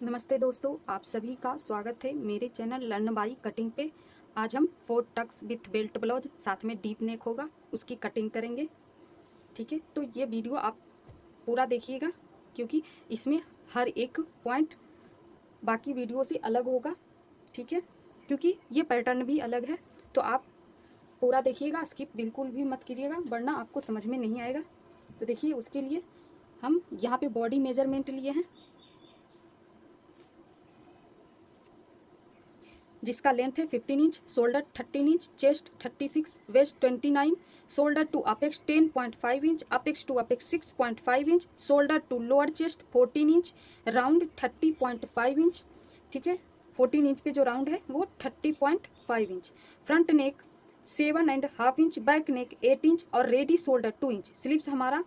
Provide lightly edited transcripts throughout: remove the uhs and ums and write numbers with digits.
नमस्ते दोस्तों, आप सभी का स्वागत है मेरे चैनल लर्न बाई कटिंग पे। आज हम 4 टक्स विथ बेल्ट ब्लाउज साथ में डीप नेक होगा उसकी कटिंग करेंगे। ठीक है, तो ये वीडियो आप पूरा देखिएगा क्योंकि इसमें हर एक पॉइंट बाकी वीडियो से अलग होगा। ठीक है, क्योंकि ये पैटर्न भी अलग है, तो आप पूरा देखिएगा, स्किप बिल्कुल भी मत कीजिएगा वरना आपको समझ में नहीं आएगा। तो देखिए, उसके लिए हम यहाँ पे बॉडी मेजरमेंट लिए हैं जिसका लेंथ है 15 inch, shoulder 13 inch, chest 36, waist 29, shoulder to apex 10.5 inch, apex to apex 6.5 inch, shoulder to lower chest 14 inch, round 30.5 inch. ठीक है, 14 इंच पे जो राउंड है वो 30.5 इंच, फ्रंट नेक 7.5 इंच, बैक नेक 8 इंच और रेडी शोल्डर 2 इंच। स्लीव्स हमारा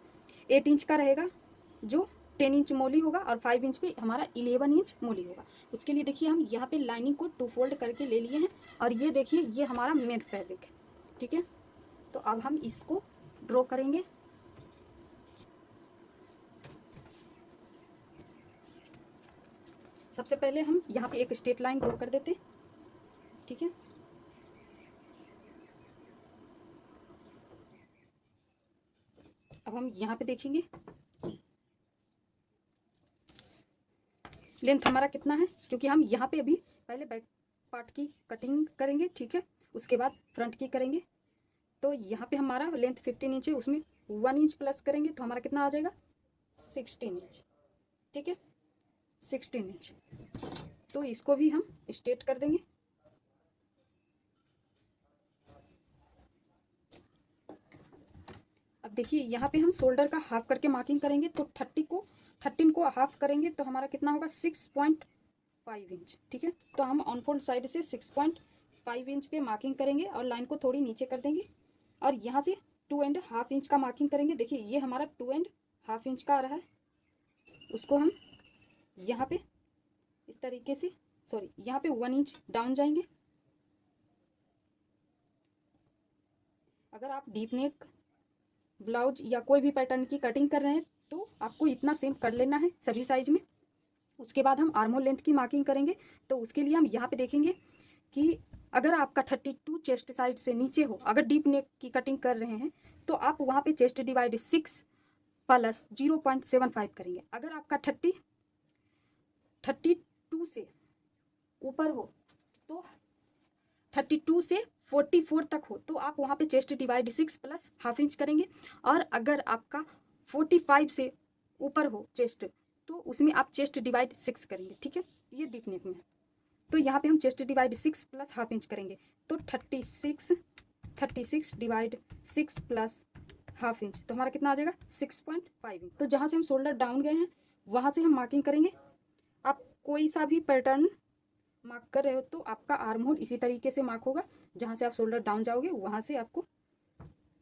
8 inch का रहेगा जो 10 इंच मोली होगा और 5 इंच पे हमारा 11 इंच मोली होगा। उसके लिए देखिए, हम यहाँ पे लाइनिंग को 2 फोल्ड करके ले लिए हैं और ये देखिए, ये हमारा मेन फैब्रिक है। ठीक है, तो अब हम इसको ड्रॉ करेंगे। सबसे पहले हम यहाँ पे एक स्ट्रेट लाइन ड्रॉ कर देते। ठीक है, अब हम यहाँ पे देखेंगे लेंथ हमारा कितना है, क्योंकि हम यहाँ पे अभी पहले बैक पार्ट की कटिंग करेंगे। ठीक है, उसके बाद फ्रंट की करेंगे। तो यहाँ पे हमारा लेंथ 15 इंच है, उसमें 1 इंच प्लस करेंगे तो हमारा कितना आ जाएगा 16 इंच। ठीक है, 16 इंच। तो इसको भी हम स्ट्रेट कर देंगे। अब देखिए, यहाँ पे हम शोल्डर का हाफ करके मार्किंग करेंगे तो 13 को हाफ करेंगे तो हमारा कितना होगा 6.5 इंच। ठीक है, तो हम ऑन फोल्ड साइड से 6.5 इंच पे मार्किंग करेंगे और लाइन को थोड़ी नीचे कर देंगे और यहाँ से 2.5 इंच का मार्किंग करेंगे। देखिए, ये हमारा 2.5 इंच का आ रहा है, उसको हम यहाँ पे इस तरीके से, सॉरी, यहाँ पे 1 इंच डाउन जाएंगे। अगर आप डीप नेक ब्लाउज या कोई भी पैटर्न की कटिंग कर रहे हैं तो आपको इतना सेम कर लेना है सभी साइज में। उसके बाद हम आर्म होल लेंथ की मार्किंग करेंगे। तो उसके लिए हम यहाँ पे देखेंगे कि अगर आपका 32 चेस्ट साइड से नीचे हो, अगर डीप नेक की कटिंग कर रहे हैं तो आप वहाँ पे चेस्ट डिवाइड 6 प्लस 0.75 करेंगे। अगर आपका 32 से ऊपर हो तो 32 से 44 तक हो तो आप वहाँ पे chest divide 6 plus half inch करेंगे। और अगर आपका 45 से ऊपर हो चेस्ट तो उसमें आप चेस्ट डिवाइड 6 करेंगे। ठीक है, ये डीप नेक में है। तो यहाँ पे हम chest divide 6 plus half inch करेंगे तो 36 डिवाइड 6 प्लस हाफ इंच, तो हमारा कितना आ जाएगा 6.5 इंच। तो जहाँ से हम शोल्डर डाउन गए हैं वहाँ से हम मार्किंग करेंगे। आप कोई सा भी पैटर्न मार्क कर रहे हो तो आपका आर्म होल इसी तरीके से मार्क होगा। जहाँ से आप शोल्डर डाउन जाओगे वहाँ से आपको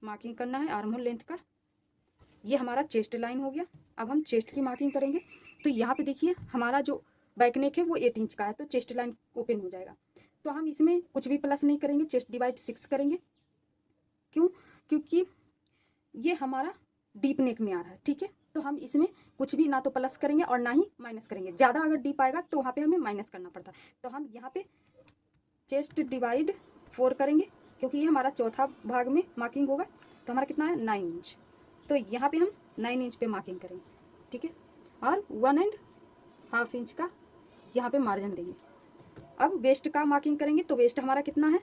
मार्किंग करना है आर्म होल लेंथ का। ये हमारा चेस्ट लाइन हो गया। अब हम चेस्ट की मार्किंग करेंगे। तो यहाँ पे देखिए, हमारा जो बैक नेक है वो 8 इंच का है तो चेस्ट लाइन ओपन हो जाएगा। तो हम इसमें कुछ भी प्लस नहीं करेंगे, चेस्ट डिवाइड 6 करेंगे। क्यों? क्योंकि ये हमारा डीप नेक में आ रहा है। ठीक है, तो हम इसमें कुछ भी ना तो प्लस करेंगे और ना ही माइनस करेंगे। ज़्यादा अगर डीप आएगा तो वहाँ पे हमें माइनस करना पड़ता है। तो हम यहाँ पे चेस्ट डिवाइड 4 करेंगे क्योंकि ये हमारा चौथा भाग में मार्किंग होगा। तो हमारा कितना है 9 इंच। तो यहाँ पे हम 9 इंच पे मार्किंग करेंगे। ठीक है, और 1.5 इंच का यहाँ पे मार्जिन देंगे। अब वेस्ट का मार्किंग करेंगे तो वेस्ट हमारा कितना है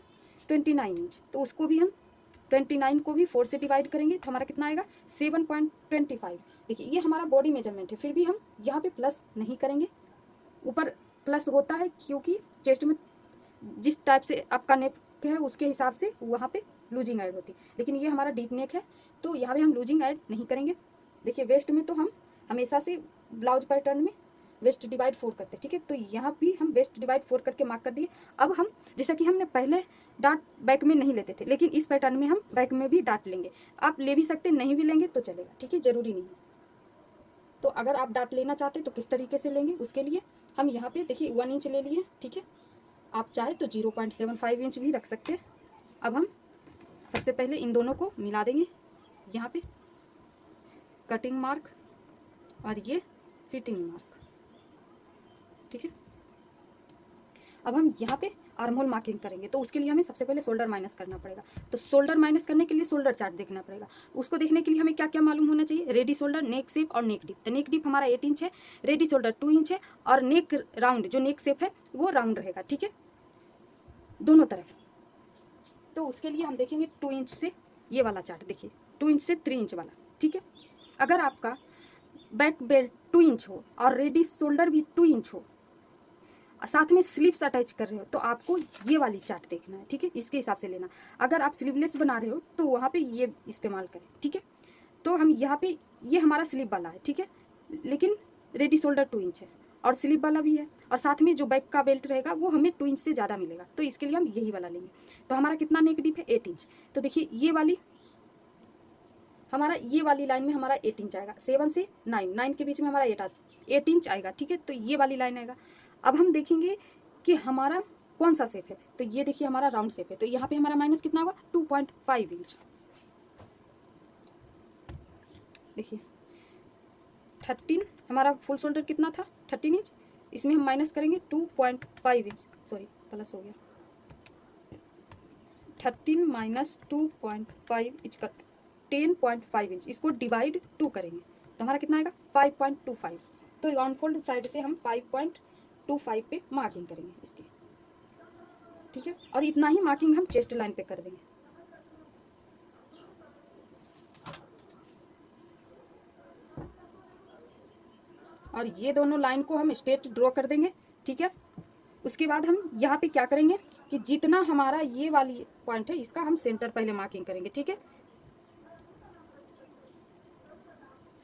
29 इंच। तो उसको भी हम 29 को भी 4 से डिवाइड करेंगे तो हमारा कितना आएगा 7.25। देखिए, ये हमारा बॉडी मेजरमेंट है, फिर भी हम यहाँ पे प्लस नहीं करेंगे। ऊपर प्लस होता है क्योंकि चेस्ट में जिस टाइप से आपका नेक है उसके हिसाब से वहाँ पे लूजिंग ऐड होती है, लेकिन ये हमारा डीप नेक है तो यहाँ पे हम लूजिंग ऐड नहीं करेंगे। देखिए, वेस्ट में तो हम हमेशा से ब्लाउज पैटर्न में वेस्ट डिवाइड 4 करते हैं। ठीक है, तो यहाँ भी हम वेस्ट डिवाइड 4 करके मार्क कर दिए। अब हम, जैसा कि हमने पहले डाट बैक में नहीं लेते थे, लेकिन इस पैटर्न में हम बैक में भी डाट लेंगे। आप ले भी सकते, नहीं भी लेंगे तो चलेगा। ठीक है, ज़रूरी नहीं है। तो अगर आप डाट लेना चाहते तो किस तरीके से लेंगे, उसके लिए हम यहाँ पे देखिए 1 इंच ले लिए। ठीक है, आप चाहे तो 0.75 इंच भी रख सकते हैं। अब हम सबसे पहले इन दोनों को मिला देंगे। यहाँ पे कटिंग मार्क और ये फिटिंग मार्क। ठीक है। अब हम यहाँ पे आर्म होल मार्किंग करेंगे, तो उसके लिए हमें सबसे पहले शोल्डर माइनस करना पड़ेगा। तो शोल्डर माइनस करने के लिए शोल्डर चार्ट देखना पड़ेगा। उसको देखने के लिए हमें क्या क्या मालूम होना चाहिए, रेडी शोल्डर, नेक शेप और नेक डिप। तो नेक डिप हमारा 8 इंच है, रेडी शोल्डर 2 इंच है, और नेक राउंड जो नेक शेप है वो राउंड रहेगा, ठीक है, दोनों तरफ। तो उसके लिए हम देखेंगे 2 इंच से ये वाला चार्ट, देखिए 2 इंच से 3 इंच वाला, ठीक है। अगर आपका बैक बेल्ट 2 इंच हो और रेडी शोल्डर भी 2 इंच हो, साथ में स्लीव्स अटैच कर रहे हो, तो आपको ये वाली चार्ट देखना है, ठीक है, इसके हिसाब से लेना। अगर आप स्लीवलेस बना रहे हो तो वहाँ पे ये इस्तेमाल करें, ठीक है। तो हम यहाँ पे ये हमारा स्लीव वाला है, ठीक है, लेकिन रेडी शोल्डर 2 इंच है और स्लीव वाला भी है, और साथ में जो बैक का बेल्ट रहेगा वो हमें 2 इंच से ज़्यादा मिलेगा, तो इसके लिए हम यही वाला लेंगे। तो हमारा कितना नेक डीप है, 8 इंच। तो देखिए ये वाली हमारा, ये वाली लाइन में हमारा 8 इंच आएगा, 7 से 9 के बीच में हमारा 8 इंच आएगा, ठीक है। तो ये वाली लाइन आएगा। अब हम देखेंगे कि हमारा कौन सा शेप है, तो ये देखिए हमारा राउंड शेप है, तो यहाँ पे हमारा माइनस कितना होगा, 2.5 इंच। देखिए 13 हमारा फुल शोल्डर कितना था, 13 इंच, इसमें हम माइनस करेंगे 2.5 इंच, सॉरी प्लस हो गया, 13 माइनस 2.5 इंच का 10.5 इंच, इसको डिवाइड 2 करेंगे तो हमारा कितना आएगा, 5.25। तो राउंड फोल्ड साइड से हम 5.25 पे मार्किंग करेंगे इसकी, ठीक है। और इतना ही मार्किंग हम चेस्ट लाइन पे कर देंगे। और ये दोनों लाइन को हम स्ट्रेट ड्रॉ कर देंगे, ठीक है। उसके बाद हम यहाँ पे क्या करेंगे कि जितना हमारा ये वाली पॉइंट है इसका हम सेंटर पहले मार्किंग करेंगे, ठीक है,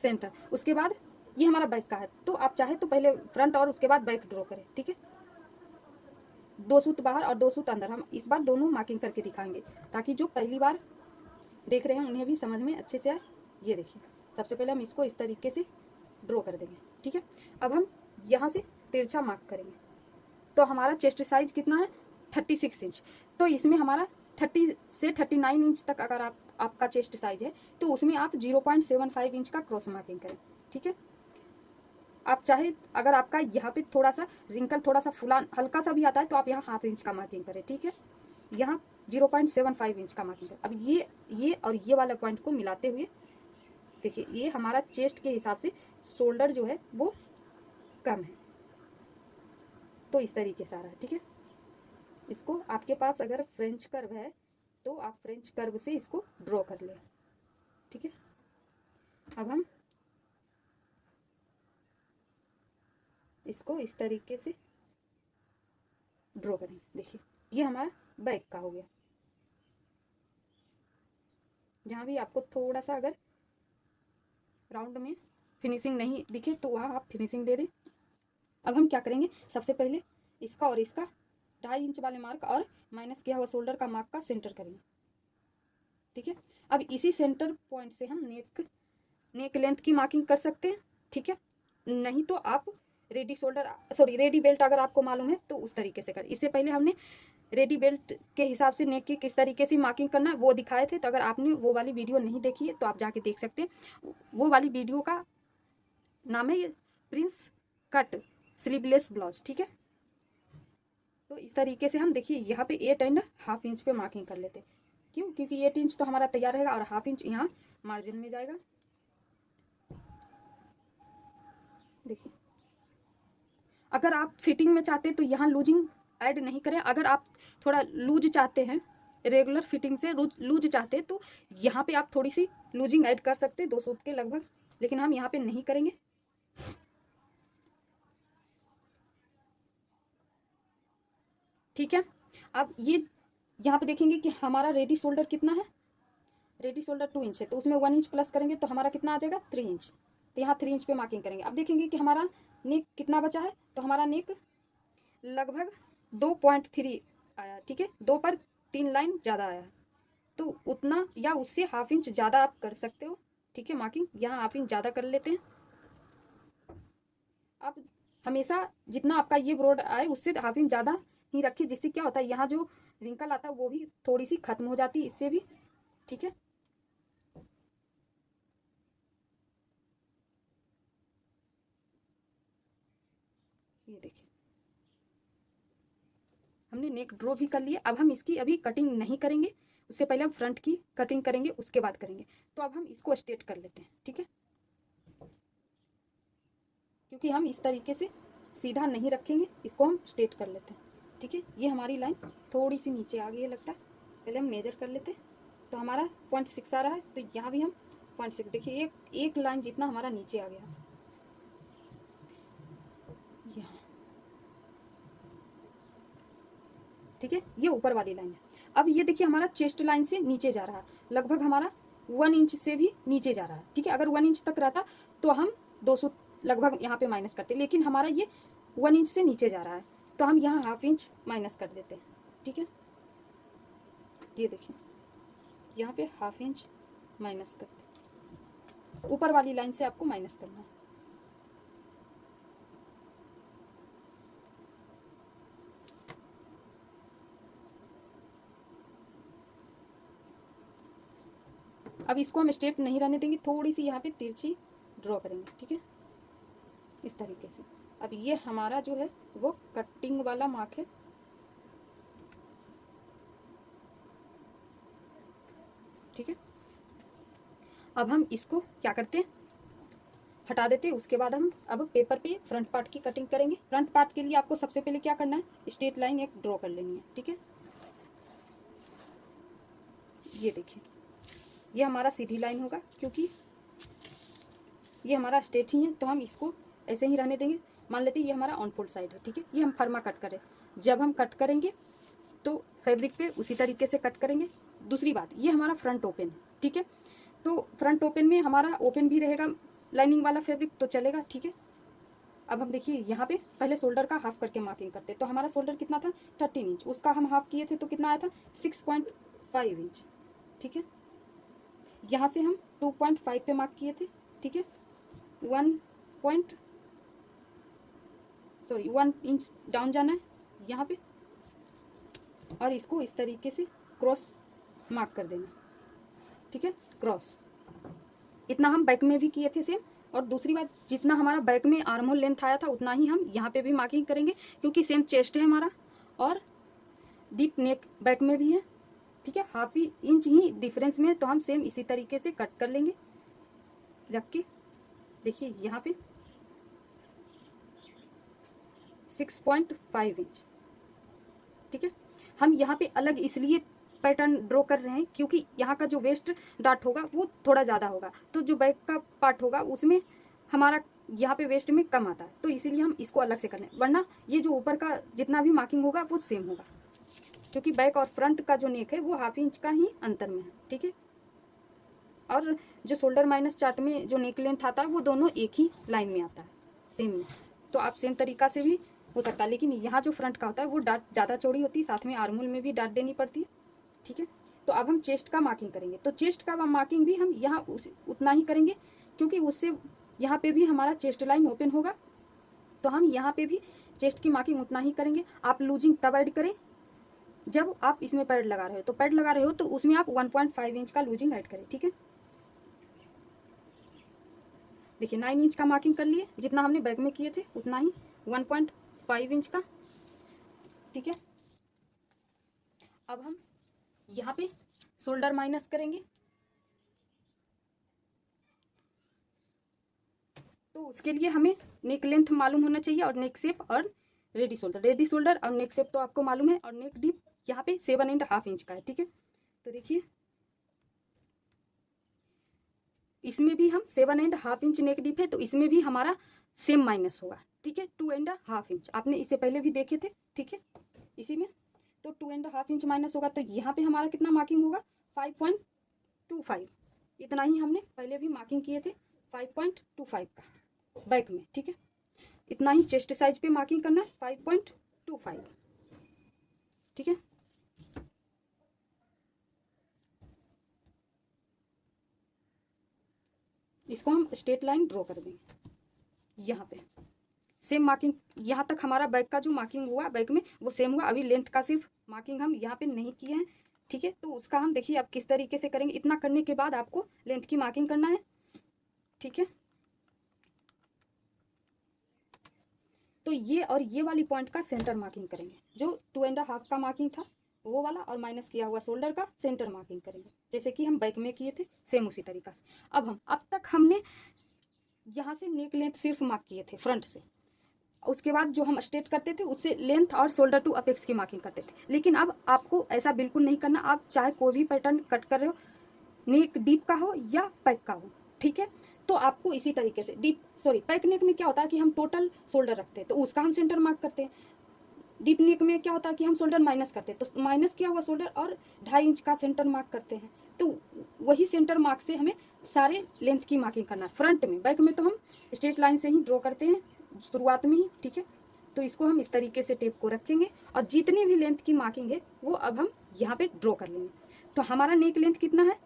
सेंटर। उसके बाद ये हमारा बैक का है, तो आप चाहे तो पहले फ्रंट और उसके बाद बैक ड्रॉ करें, ठीक है। 2 सूत बाहर और 2 सूत अंदर, हम इस बार दोनों मार्किंग करके दिखाएंगे ताकि जो पहली बार देख रहे हैं उन्हें भी समझ में अच्छे से आए। ये देखिए सबसे पहले हम इसको इस तरीके से ड्रॉ कर देंगे, ठीक है। अब हम यहाँ से तिरछा मार्क करेंगे, तो हमारा चेस्ट साइज कितना है, 36 इंच। तो इसमें हमारा 30 से 39 इंच तक अगर आपका चेस्ट साइज है तो उसमें आप 0.75 इंच का क्रॉस मार्किंग करें, ठीक है। आप चाहे अगर आपका यहाँ पे थोड़ा सा रिंकल, थोड़ा सा फुलान हल्का सा भी आता है तो आप यहाँ 1/2 इंच का मार्किंग करें, ठीक है। यहाँ 0.75 इंच का मार्किंग करें। अब ये और ये वाला पॉइंट को मिलाते हुए देखिए ये हमारा चेस्ट के हिसाब से शोल्डर जो है वो कम है, तो इस तरीके से आ रहा है, ठीक है। इसको आपके पास अगर फ्रेंच कर्व है तो आप फ्रेंच कर्व से इसको ड्रॉ कर लें, ठीक है। अब हम इसको इस तरीके से ड्रॉ करेंगे। देखिए ये हमारा बैक का हो गया। जहाँ भी आपको थोड़ा सा अगर राउंड में फिनिशिंग नहीं दिखे तो वहाँ आप फिनिशिंग दे दें। अब हम क्या करेंगे, सबसे पहले इसका और इसका 2.5 इंच वाले मार्क और माइनस किया हुआ शोल्डर का मार्क का सेंटर करेंगे, ठीक है। अब इसी सेंटर पॉइंट से हम नेक लेंथ की मार्किंग कर सकते हैं, ठीक है। नहीं तो आप रेडी बेल्ट अगर आपको मालूम है तो उस तरीके से कर। इससे पहले हमने रेडी बेल्ट के हिसाब से नेक की किस तरीके से मार्किंग करना है वो दिखाए थे, तो अगर आपने वो वाली वीडियो नहीं देखी है तो आप जाके देख सकते हैं। वो वाली वीडियो का नाम है प्रिंस कट स्लीवलेस ब्लाउज, ठीक है। तो इस तरीके से हम देखिए यहाँ पे 8.5 इंच पे मार्किंग कर लेते हैं। क्यों, क्योंकि 8 इंच तो हमारा तैयार रहेगा और 1/2 इंच यहाँ मार्जिन में जाएगा। देखिए अगर आप फिटिंग में चाहते हैं तो यहाँ लूजिंग ऐड नहीं करें। अगर आप थोड़ा लूज चाहते हैं, रेगुलर फिटिंग से लूज चाहते हैं तो यहाँ पे आप थोड़ी सी लूजिंग ऐड कर सकते हैं, 2 सूत के लगभग, लेकिन हम यहाँ पे नहीं करेंगे। ठीक है। अब ये यहाँ पे देखेंगे कि हमारा रेडी शोल्डर कितना है, रेडी शोल्डर 2 इंच है, तो उसमें 1 इंच प्लस करेंगे तो हमारा कितना आ जाएगा, 3 इंच। तो यहाँ 3 इंच पे मार्किंग करेंगे। अब देखेंगे कि हमारा नेक कितना बचा है, तो हमारा नेक लगभग 2.3 आया, ठीक है। 2 पर 3 लाइन ज़्यादा आया, तो उतना या उससे 1/2 इंच ज़्यादा आप कर सकते हो, ठीक है। मार्किंग यहाँ 1/2 इंच ज़्यादा कर लेते हैं। अब हमेशा जितना आपका ये ब्रॉड आए उससे 1/2 इंच ज़्यादा ही रखिए, जिससे क्या होता है यहाँ जो रिंकल आता है वो भी थोड़ी सी खत्म हो जाती है इससे भी, ठीक है। ये देखिए हमने नेक ड्रॉ भी कर लिया। अब हम इसकी अभी कटिंग नहीं करेंगे, उससे पहले हम फ्रंट की कटिंग करेंगे, उसके बाद करेंगे। तो अब हम इसको स्ट्रेट कर लेते हैं, ठीक है, क्योंकि हम इस तरीके से सीधा नहीं रखेंगे, इसको हम स्ट्रेट कर लेते हैं, ठीक है। ये हमारी लाइन थोड़ी सी नीचे आ गई है लगता है, पहले हम मेजर कर लेते हैं। तो हमारा 0.6 आ रहा है, तो यहाँ भी हम 0.6, देखिए एक लाइन जितना हमारा नीचे आ गया यहाँ, ठीक है। ये ऊपर वाली लाइन है। अब ये देखिए हमारा चेस्ट लाइन से नीचे जा रहा है, लगभग हमारा 1 इंच से भी नीचे जा रहा है, ठीक है। अगर 1 इंच तक रहता तो हम 200 लगभग यहाँ पे माइनस करते, लेकिन हमारा ये 1 इंच से नीचे जा रहा है, तो हम यहाँ ½ इंच माइनस कर देते हैं, ठीक है। ये देखिए यहाँ पे ½ इंच माइनस करते, ऊपर वाली लाइन से आपको माइनस करना है। अब इसको हम स्ट्रेट नहीं रहने देंगे, थोड़ी सी यहाँ पे तिरछी ड्रॉ करेंगे, ठीक है, इस तरीके से। अब ये हमारा जो है वो कटिंग वाला मार्क है, ठीक है। अब हम इसको क्या करते हैं, हटा देते हैं। उसके बाद हम अब पेपर पे फ्रंट पार्ट की कटिंग करेंगे। फ्रंट पार्ट के लिए आपको सबसे पहले क्या करना है, स्ट्रेट लाइन एक ड्रॉ कर लेनी है, ठीक है। ये देखिए ये हमारा सीधी लाइन होगा, क्योंकि ये हमारा स्ट्रेट ही है, तो हम इसको ऐसे ही रहने देंगे। मान लेते हैं ये हमारा ऑन फोल्ड साइड है, ठीक है। ये हम फर्मा कट करें, जब हम कट करेंगे तो फैब्रिक पे उसी तरीके से कट करेंगे। दूसरी बात, ये हमारा फ्रंट ओपन है, ठीक है। तो फ्रंट ओपन में हमारा ओपन भी रहेगा लाइनिंग वाला फैब्रिक, तो चलेगा, ठीक है। अब हम देखिए यहाँ पे पहले शोल्डर का हाफ करके मार्किंग करते, तो हमारा शोल्डर कितना था 13 इंच, उसका हम हाफ किए थे तो कितना आया था 6.5 इंच, ठीक है। यहाँ से हम 2.5 पे मार्क किए थे, ठीक है। 1 इंच डाउन जाना है यहाँ पे, और इसको इस तरीके से क्रॉस मार्क कर देना, ठीक है, क्रॉस। इतना हम बैक में भी किए थे सेम। और दूसरी बात, जितना हमारा बैक में आर्म होल लेंथ आया था उतना ही हम यहाँ पे भी मार्किंग करेंगे, क्योंकि सेम चेस्ट है हमारा और डीप नेक बैक में भी है, ठीक है। ½ इंच ही डिफरेंस में है, तो हम सेम इसी तरीके से कट कर लेंगे रख के। देखिए यहाँ पे 6.5 इंच, ठीक है। हम यहाँ पे अलग इसलिए पैटर्न ड्रॉ कर रहे हैं क्योंकि यहाँ का जो वेस्ट डार्ट होगा वो थोड़ा ज़्यादा होगा, तो जो बैक का पार्ट होगा उसमें हमारा यहाँ पे वेस्ट में कम आता है, तो इसीलिए हम इसको अलग से कर रहे हैं। वरना ये जो ऊपर का जितना भी मार्किंग होगा वो सेम होगा, क्योंकि बैक और फ्रंट का जो नेक है वो ½ इंच का ही अंतर में है, ठीक है। और जो शोल्डर माइनस चार्ट में जो नेक लेंथ आता है वो दोनों एक ही लाइन में आता है, सेम में। तो आप सेम तरीका से भी हो सकता है, लेकिन यहाँ जो फ्रंट का होता है वो डार्ट ज़्यादा चौड़ी होती है, साथ में आर्महोल में भी डार्ट देनी पड़ती है, ठीक है। तो अब हम चेस्ट का मार्किंग करेंगे, तो चेस्ट का मार्किंग भी हम यहाँ उतना ही करेंगे, क्योंकि उससे यहाँ पे भी हमारा चेस्ट लाइन ओपन होगा, तो हम यहाँ पे भी चेस्ट की मार्किंग उतना ही करेंगे। आप लूजिंग तब ऐड करें जब आप इसमें पैड लगा रहे हो, तो पैड लगा रहे हो तो उसमें आप 1.5 इंच का लूजिंग ऐड करें, ठीक है। देखिए 9 इंच का मार्किंग कर लिए, जितना हमने बैक में किए थे उतना ही 1.5 इंच का, ठीक है। अब हम यहाँ पे शोल्डर माइनस करेंगे, तो उसके लिए हमें नेक लेंथ मालूम होना चाहिए और नेक शेप और रेडी शोल्डर और नेक शेप तो आपको मालूम है, और नेक डीप यहाँ पे 7.5 इंच का है, ठीक है। तो देखिए इसमें भी हम 7.5 इंच नेक डीप है, तो इसमें भी हमारा सेम माइनस होगा, ठीक है। 2.5 इंच आपने इससे पहले भी देखे थे, ठीक है, इसी में। तो 2.5 इंच माइनस होगा, तो यहाँ पे हमारा कितना मार्किंग होगा 5.25, इतना ही हमने पहले भी मार्किंग किए थे 5.25 का बैक में, ठीक है। इतना ही चेस्ट साइज पे मार्किंग करना है 5.25, ठीक है। इसको हम स्ट्रेट लाइन ड्रॉ कर देंगे यहाँ पे, सेम मार्किंग। यहाँ तक हमारा बैक का जो मार्किंग हुआ बैक में वो सेम हुआ, अभी लेंथ का सिर्फ मार्किंग हम यहाँ पे नहीं किए हैं, ठीक है। तो उसका हम देखिए अब किस तरीके से करेंगे। इतना करने के बाद आपको लेंथ की मार्किंग करना है, ठीक है। तो तो ये और ये वाली पॉइंट का सेंटर मार्किंग करेंगे, जो 2.5 का मार्किंग था वो वाला, और माइनस किया हुआ शोल्डर का सेंटर मार्किंग करेंगे, जैसे कि हम बैक में किए थे सेम उसी तरीका से। अब तक हमने यहाँ से नेक लेंथ सिर्फ मार्क किए थे फ्रंट से, उसके बाद जो हम स्ट्रेट करते थे उससे लेंथ और शोल्डर टू अपेक्स की मार्किंग करते थे। लेकिन अब आपको ऐसा बिल्कुल नहीं करना, आप चाहे कोई भी पैटर्न कट कर रहे हो, नेक डीप का हो या पैक का हो, ठीक है, तो आपको इसी तरीके से पैक नेक में क्या होता है कि हम टोटल शोल्डर रखते हैं तो उसका हम सेंटर मार्क करते हैं। डीप नेक में क्या होता है कि हम शोल्डर माइनस करते हैं, तो माइनस किया हुआ शोल्डर और 2.5 इंच का सेंटर मार्क करते हैं। तो वही सेंटर मार्क से हमें सारे लेंथ की मार्किंग करना है फ्रंट में। बैक में तो हम स्ट्रेट लाइन से ही ड्रॉ करते हैं शुरुआत में ही, ठीक है। तो इसको हम इस तरीके से टेप को रखेंगे और जितनी भी लेंथ की मार्किंग है वो अब हम यहाँ पे ड्रॉ कर लेंगे। तो हमारा नेक लेंथ कितना है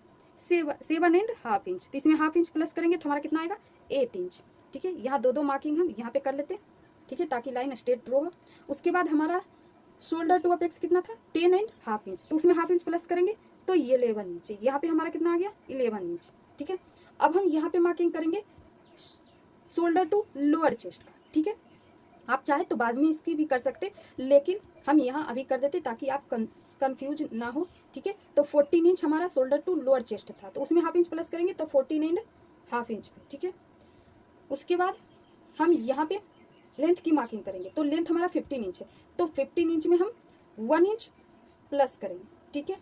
7.5 इंच, तो इसमें 1/2 इंच प्लस करेंगे तो हमारा कितना आएगा 8 इंच, ठीक है। यहाँ दो मार्किंग हम यहाँ पे कर लेते हैं, ठीक है, ताकि लाइन स्ट्रेट ड्रॉ हो। उसके बाद हमारा शोल्डर टू अपेक्स कितना था 10.5 इंच, तो उसमें 1/2 इंच प्लस करेंगे तो 11 इंच, यहाँ पे हमारा कितना आ गया 11 इंच, ठीक है। अब हम यहाँ पे मार्किंग करेंगे शोल्डर टू लोअर चेस्ट का, ठीक है। आप चाहे तो बाद में इसकी भी कर सकते, लेकिन हम यहाँ अभी कर देते ताकि आप कंफ्यूज ना हो, ठीक है। तो 14 इंच हमारा शोल्डर टू लोअर चेस्ट था, तो उसमें 1/2 इंच प्लस करेंगे तो 14.5 इंच पे, ठीक है। उसके बाद हम यहाँ पे लेंथ की मार्किंग करेंगे, तो लेंथ हमारा 15 इंच है, तो 15 इंच में हम 1 इंच प्लस करेंगे, ठीक है।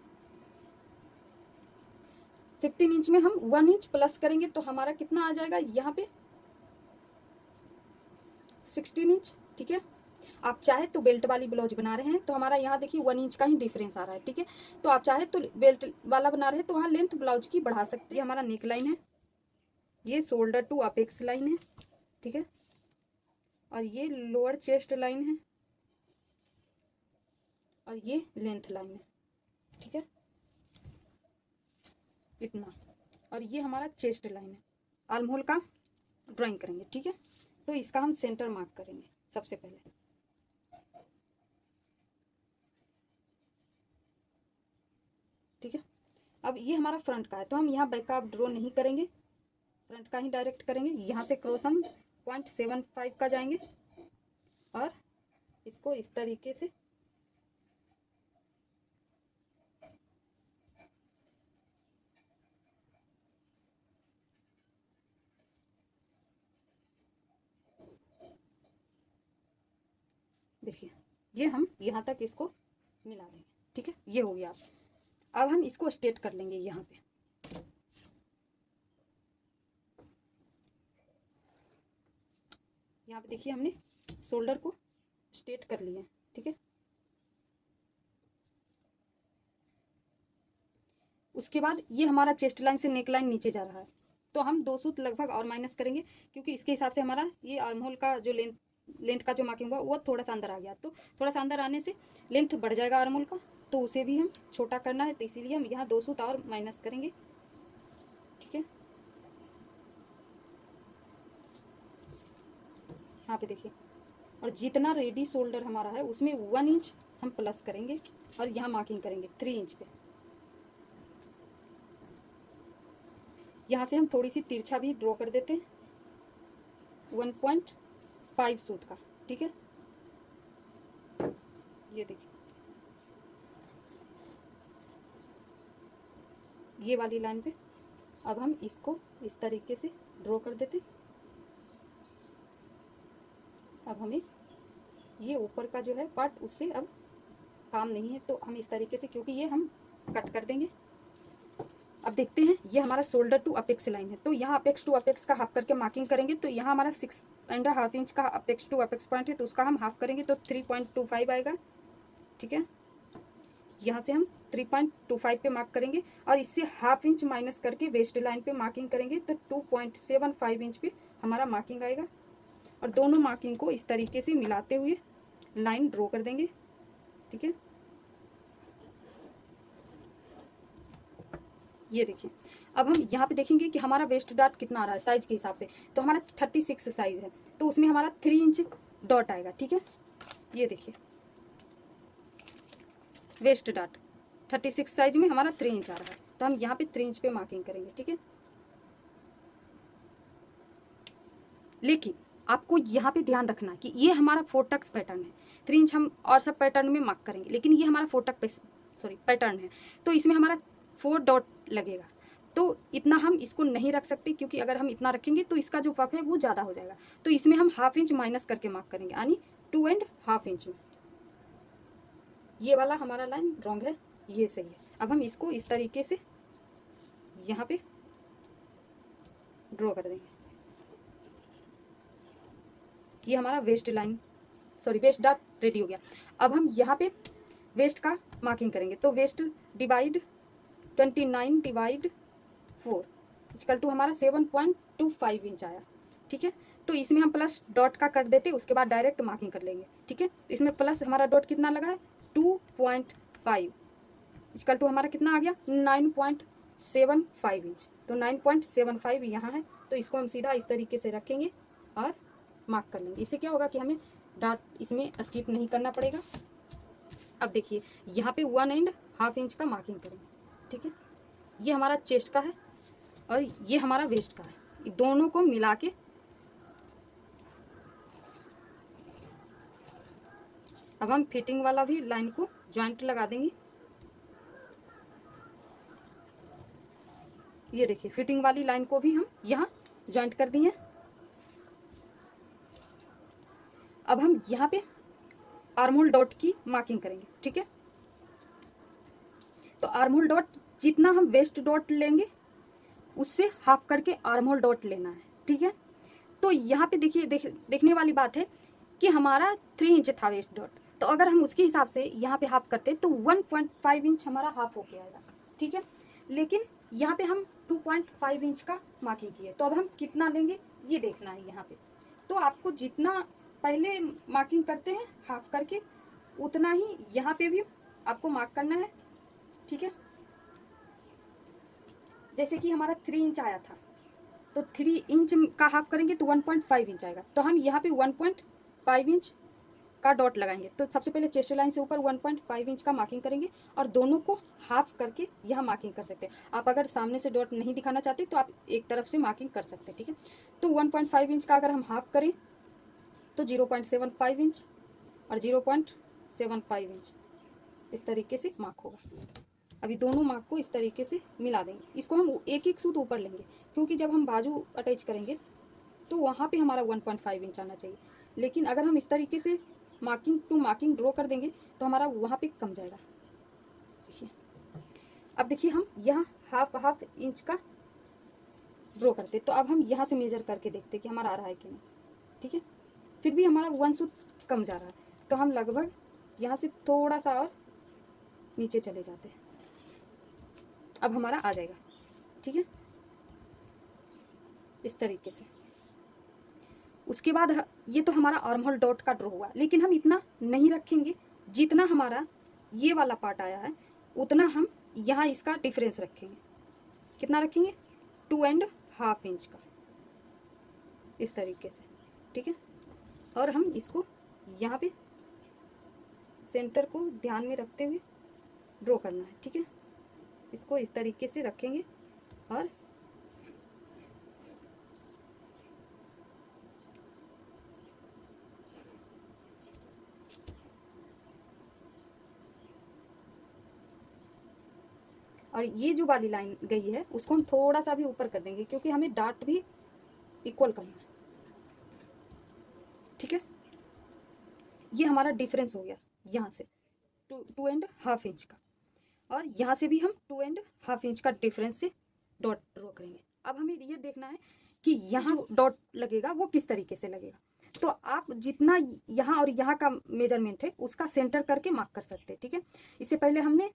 15 इंच में हम 1 इंच प्लस करेंगे तो हमारा कितना आ जाएगा यहाँ पे 16 इंच, ठीक है। आप चाहे तो बेल्ट वाली ब्लाउज बना रहे हैं तो हमारा यहाँ देखिए 1 इंच का ही डिफरेंस आ रहा है, ठीक है। तो आप चाहे तो बेल्ट वाला बना रहे हैं तो वहाँ लेंथ ब्लाउज की बढ़ा सकते हैं। हमारा नेक लाइन है, ये शोल्डर टू अपेक्स लाइन है, ठीक है, और ये लोअर चेस्ट लाइन है और ये लेंथ लाइन है, ठीक है, इतना। और ये हमारा चेस्ट लाइन है। आर्म होल का ड्राइंग करेंगे, ठीक है। तो इसका हम सेंटर मार्क करेंगे सबसे पहले, ठीक है। अब ये हमारा फ्रंट का है तो हम यहाँ बैक का ड्रॉ नहीं करेंगे, फ्रंट का ही डायरेक्ट करेंगे। यहाँ से क्रॉस हम 0.75 का जाएंगे और इसको इस तरीके से देखिए, ये हम यहाँ तक इसको मिला देंगे, ठीक है, ये हो गया। अब हम इसको स्ट्रेट कर लेंगे। यहाँ पे देखिए हमने शोल्डर को स्ट्रेट कर लिया, ठीक है। उसके बाद ये हमारा चेस्ट लाइन से नेक लाइन नीचे जा रहा है, तो हम 2 सूत लगभग और माइनस करेंगे, क्योंकि इसके हिसाब से हमारा ये आर्म होल का जो लेंथ का जो मार्किंग हुआ वो थोड़ा सा अंदर आ गया, तो थोड़ा सा अंदर आने से लेंथ बढ़ जाएगा आर्म होल का, तो उसे भी हम छोटा करना है, तो इसीलिए हम यहाँ 2 सूत और माइनस करेंगे, ठीक है। यहाँ पे देखिए, और जितना रेडी शोल्डर हमारा है उसमें 1 इंच हम प्लस करेंगे और यहाँ मार्किंग करेंगे 3 इंच पे। यहाँ से हम थोड़ी सी तिरछा भी ड्रॉ कर देते हैं 1.5 सूत का, ठीक है। ये देखिए, ये वाली लाइन पे अब हम इसको इस तरीके से ड्रॉ कर देते। अब हमें ये ऊपर का जो है पार्ट उससे अब काम नहीं है, तो हम इस तरीके से, क्योंकि ये हम कट कर देंगे। अब देखते हैं, ये हमारा शोल्डर टू अपेक्स लाइन है, तो यहाँ अपेक्स टू अपेक्स का हाफ करके मार्किंग करेंगे, तो यहाँ हमारा 6.5 इंच का अपेक्स टू अपेक्स पॉइंट है, तो उसका हम हाफ करेंगे तो 3.25 आएगा, ठीक है। यहाँ से हम 3.25 पे मार्क करेंगे और इससे 1/2 इंच माइनस करके वेस्ट लाइन पे मार्किंग करेंगे, तो 2.75 इंच पे हमारा मार्किंग आएगा। और दोनों मार्किंग को इस तरीके से मिलाते हुए लाइन ड्रॉ कर देंगे, ठीक है। ये देखिए, अब हम यहाँ पे देखेंगे कि हमारा वेस्ट डॉट कितना आ रहा है साइज के हिसाब से, तो हमारा 36 साइज है, तो उसमें हमारा 3 इंच डॉट आएगा, ठीक है। ये देखिए, वेस्ट डॉट 36 साइज में हमारा 3 इंच आ रहा है, तो हम यहाँ पे 3 इंच पे मार्किंग करेंगे, ठीक है। लेकिन आपको यहाँ पे ध्यान रखना कि ये हमारा 4 टक्स पैटर्न है। 3 इंच हम और सब पैटर्न में मार्क करेंगे, लेकिन ये हमारा 4 टक पैटर्न है, तो इसमें हमारा 4 डॉट लगेगा। तो इतना हम इसको नहीं रख सकते, क्योंकि अगर हम इतना रखेंगे तो इसका जो पफ है वो ज़्यादा हो जाएगा। तो इसमें हम 1/2 इंच माइनस करके मार्क करेंगे, यानी 2.5 इंच में। ये वाला हमारा लाइन रॉन्ग है, ये सही है। अब हम इसको इस तरीके से यहाँ पे ड्रॉ कर देंगे। ये हमारा वेस्ट डार्ट रेडी हो गया। अब हम यहाँ पे वेस्ट का मार्किंग करेंगे। तो waist divide 29 divide 4 equal to हमारा 7.25 इंच आया। ठीक है, तो इसमें हम प्लस डॉट का कर देते, उसके बाद डायरेक्ट मार्किंग कर लेंगे। ठीक है, तो इसमें प्लस हमारा डॉट कितना लगा है 2.5 इक्वल टू हमारा कितना आ गया 9.75 इंच। तो 9.75 यहाँ है, तो इसको हम सीधा इस तरीके से रखेंगे और मार्क कर लेंगे। इससे क्या होगा कि हमें डार्ट इसमें स्किप नहीं करना पड़ेगा। अब देखिए यहाँ पे 1.5 इंच का मार्किंग करेंगे। ठीक है, ये हमारा चेस्ट का है और ये हमारा वेस्ट का है। दोनों को मिला के अब हम फिटिंग वाला भी लाइन को जॉइंट लगा देंगे। ये देखिए फिटिंग वाली लाइन को भी हम यहाँ जॉइंट कर दिए। अब हम यहाँ पे आर्महोल डॉट की मार्किंग करेंगे। ठीक है, तो आर्महोल डॉट जितना हम वेस्ट डॉट लेंगे उससे हाफ करके आर्महोल डॉट लेना है। ठीक है, तो यहाँ पे देखिए देखने वाली बात है कि हमारा 3 इंच था वेस्ट डॉट, तो अगर हम उसके हिसाब से यहाँ पे हाफ करते तो 1.5 इंच हमारा हाफ होके आएगा। ठीक है, लेकिन यहाँ पे हम 2.5 इंच का मार्किंग किए, तो अब हम कितना लेंगे ये देखना है यहाँ पे। तो आपको जितना पहले मार्किंग करते हैं हाफ करके, उतना ही यहाँ पे भी आपको मार्क करना है। ठीक है, जैसे कि हमारा 3 इंच आया था, तो 3 इंच का हाफ करेंगे तो 1.5 इंच आएगा। तो हम यहाँ पे 1.5 इंच का डॉट लगाएंगे। तो सबसे पहले चेस्ट लाइन से ऊपर 1.5 इंच का मार्किंग करेंगे और दोनों को हाफ करके यहाँ मार्किंग कर सकते हैं। आप अगर सामने से डॉट नहीं दिखाना चाहते तो आप एक तरफ से मार्किंग कर सकते हैं। ठीक है, तो 1.5 इंच का अगर हम हाफ करें तो 0.75 इंच और 0.75 इंच इस तरीके से मार्क होगा। अभी दोनों मार्क को इस तरीके से मिला देंगे। इसको हम एक एक सूत ऊपर लेंगे, क्योंकि जब हम बाजू अटैच करेंगे तो वहाँ पे हमारा 1.5 इंच आना चाहिए। लेकिन अगर हम इस तरीके से मार्किंग टू मार्किंग ड्रॉ कर देंगे तो हमारा वहाँ पे कम जाएगा। देखिए, अब देखिए हम यहाँ हाफ इंच का ड्रॉ करते, तो अब हम यहाँ से मेजर करके देखते कि हमारा आ रहा है कि नहीं। ठीक है, फिर भी हमारा 1 सूत कम जा रहा है, तो हम लगभग यहाँ से थोड़ा सा और नीचे चले जाते हैं। अब हमारा आ जाएगा। ठीक है, इस तरीके से। उसके बाद ये तो हमारा आर्महोल डॉट का ड्रॉ हुआ, लेकिन हम इतना नहीं रखेंगे। जितना हमारा ये वाला पार्ट आया है उतना हम यहाँ इसका डिफरेंस रखेंगे। कितना रखेंगे 2.5 इंच का, इस तरीके से। ठीक है, और हम इसको यहाँ पे सेंटर को ध्यान में रखते हुए ड्रॉ करना है। ठीक है, इसको इस तरीके से रखेंगे और ये जो वाली लाइन गई है उसको हम थोड़ा सा भी ऊपर कर देंगे, क्योंकि हमें डार्ट भी इक्वल करना है। ठीक है, ये हमारा डिफरेंस हो गया यहाँ से 2.5 इंच का, और यहाँ से भी हम 2.5 इंच का डिफरेंस से डॉट ड्रॉ करेंगे। अब हमें ये देखना है कि यहाँ डॉट लगेगा वो किस तरीके से लगेगा। तो आप जितना यहाँ और यहाँ का मेजरमेंट है उसका सेंटर करके मार्क कर सकते हैं। ठीक है, इससे पहले हमने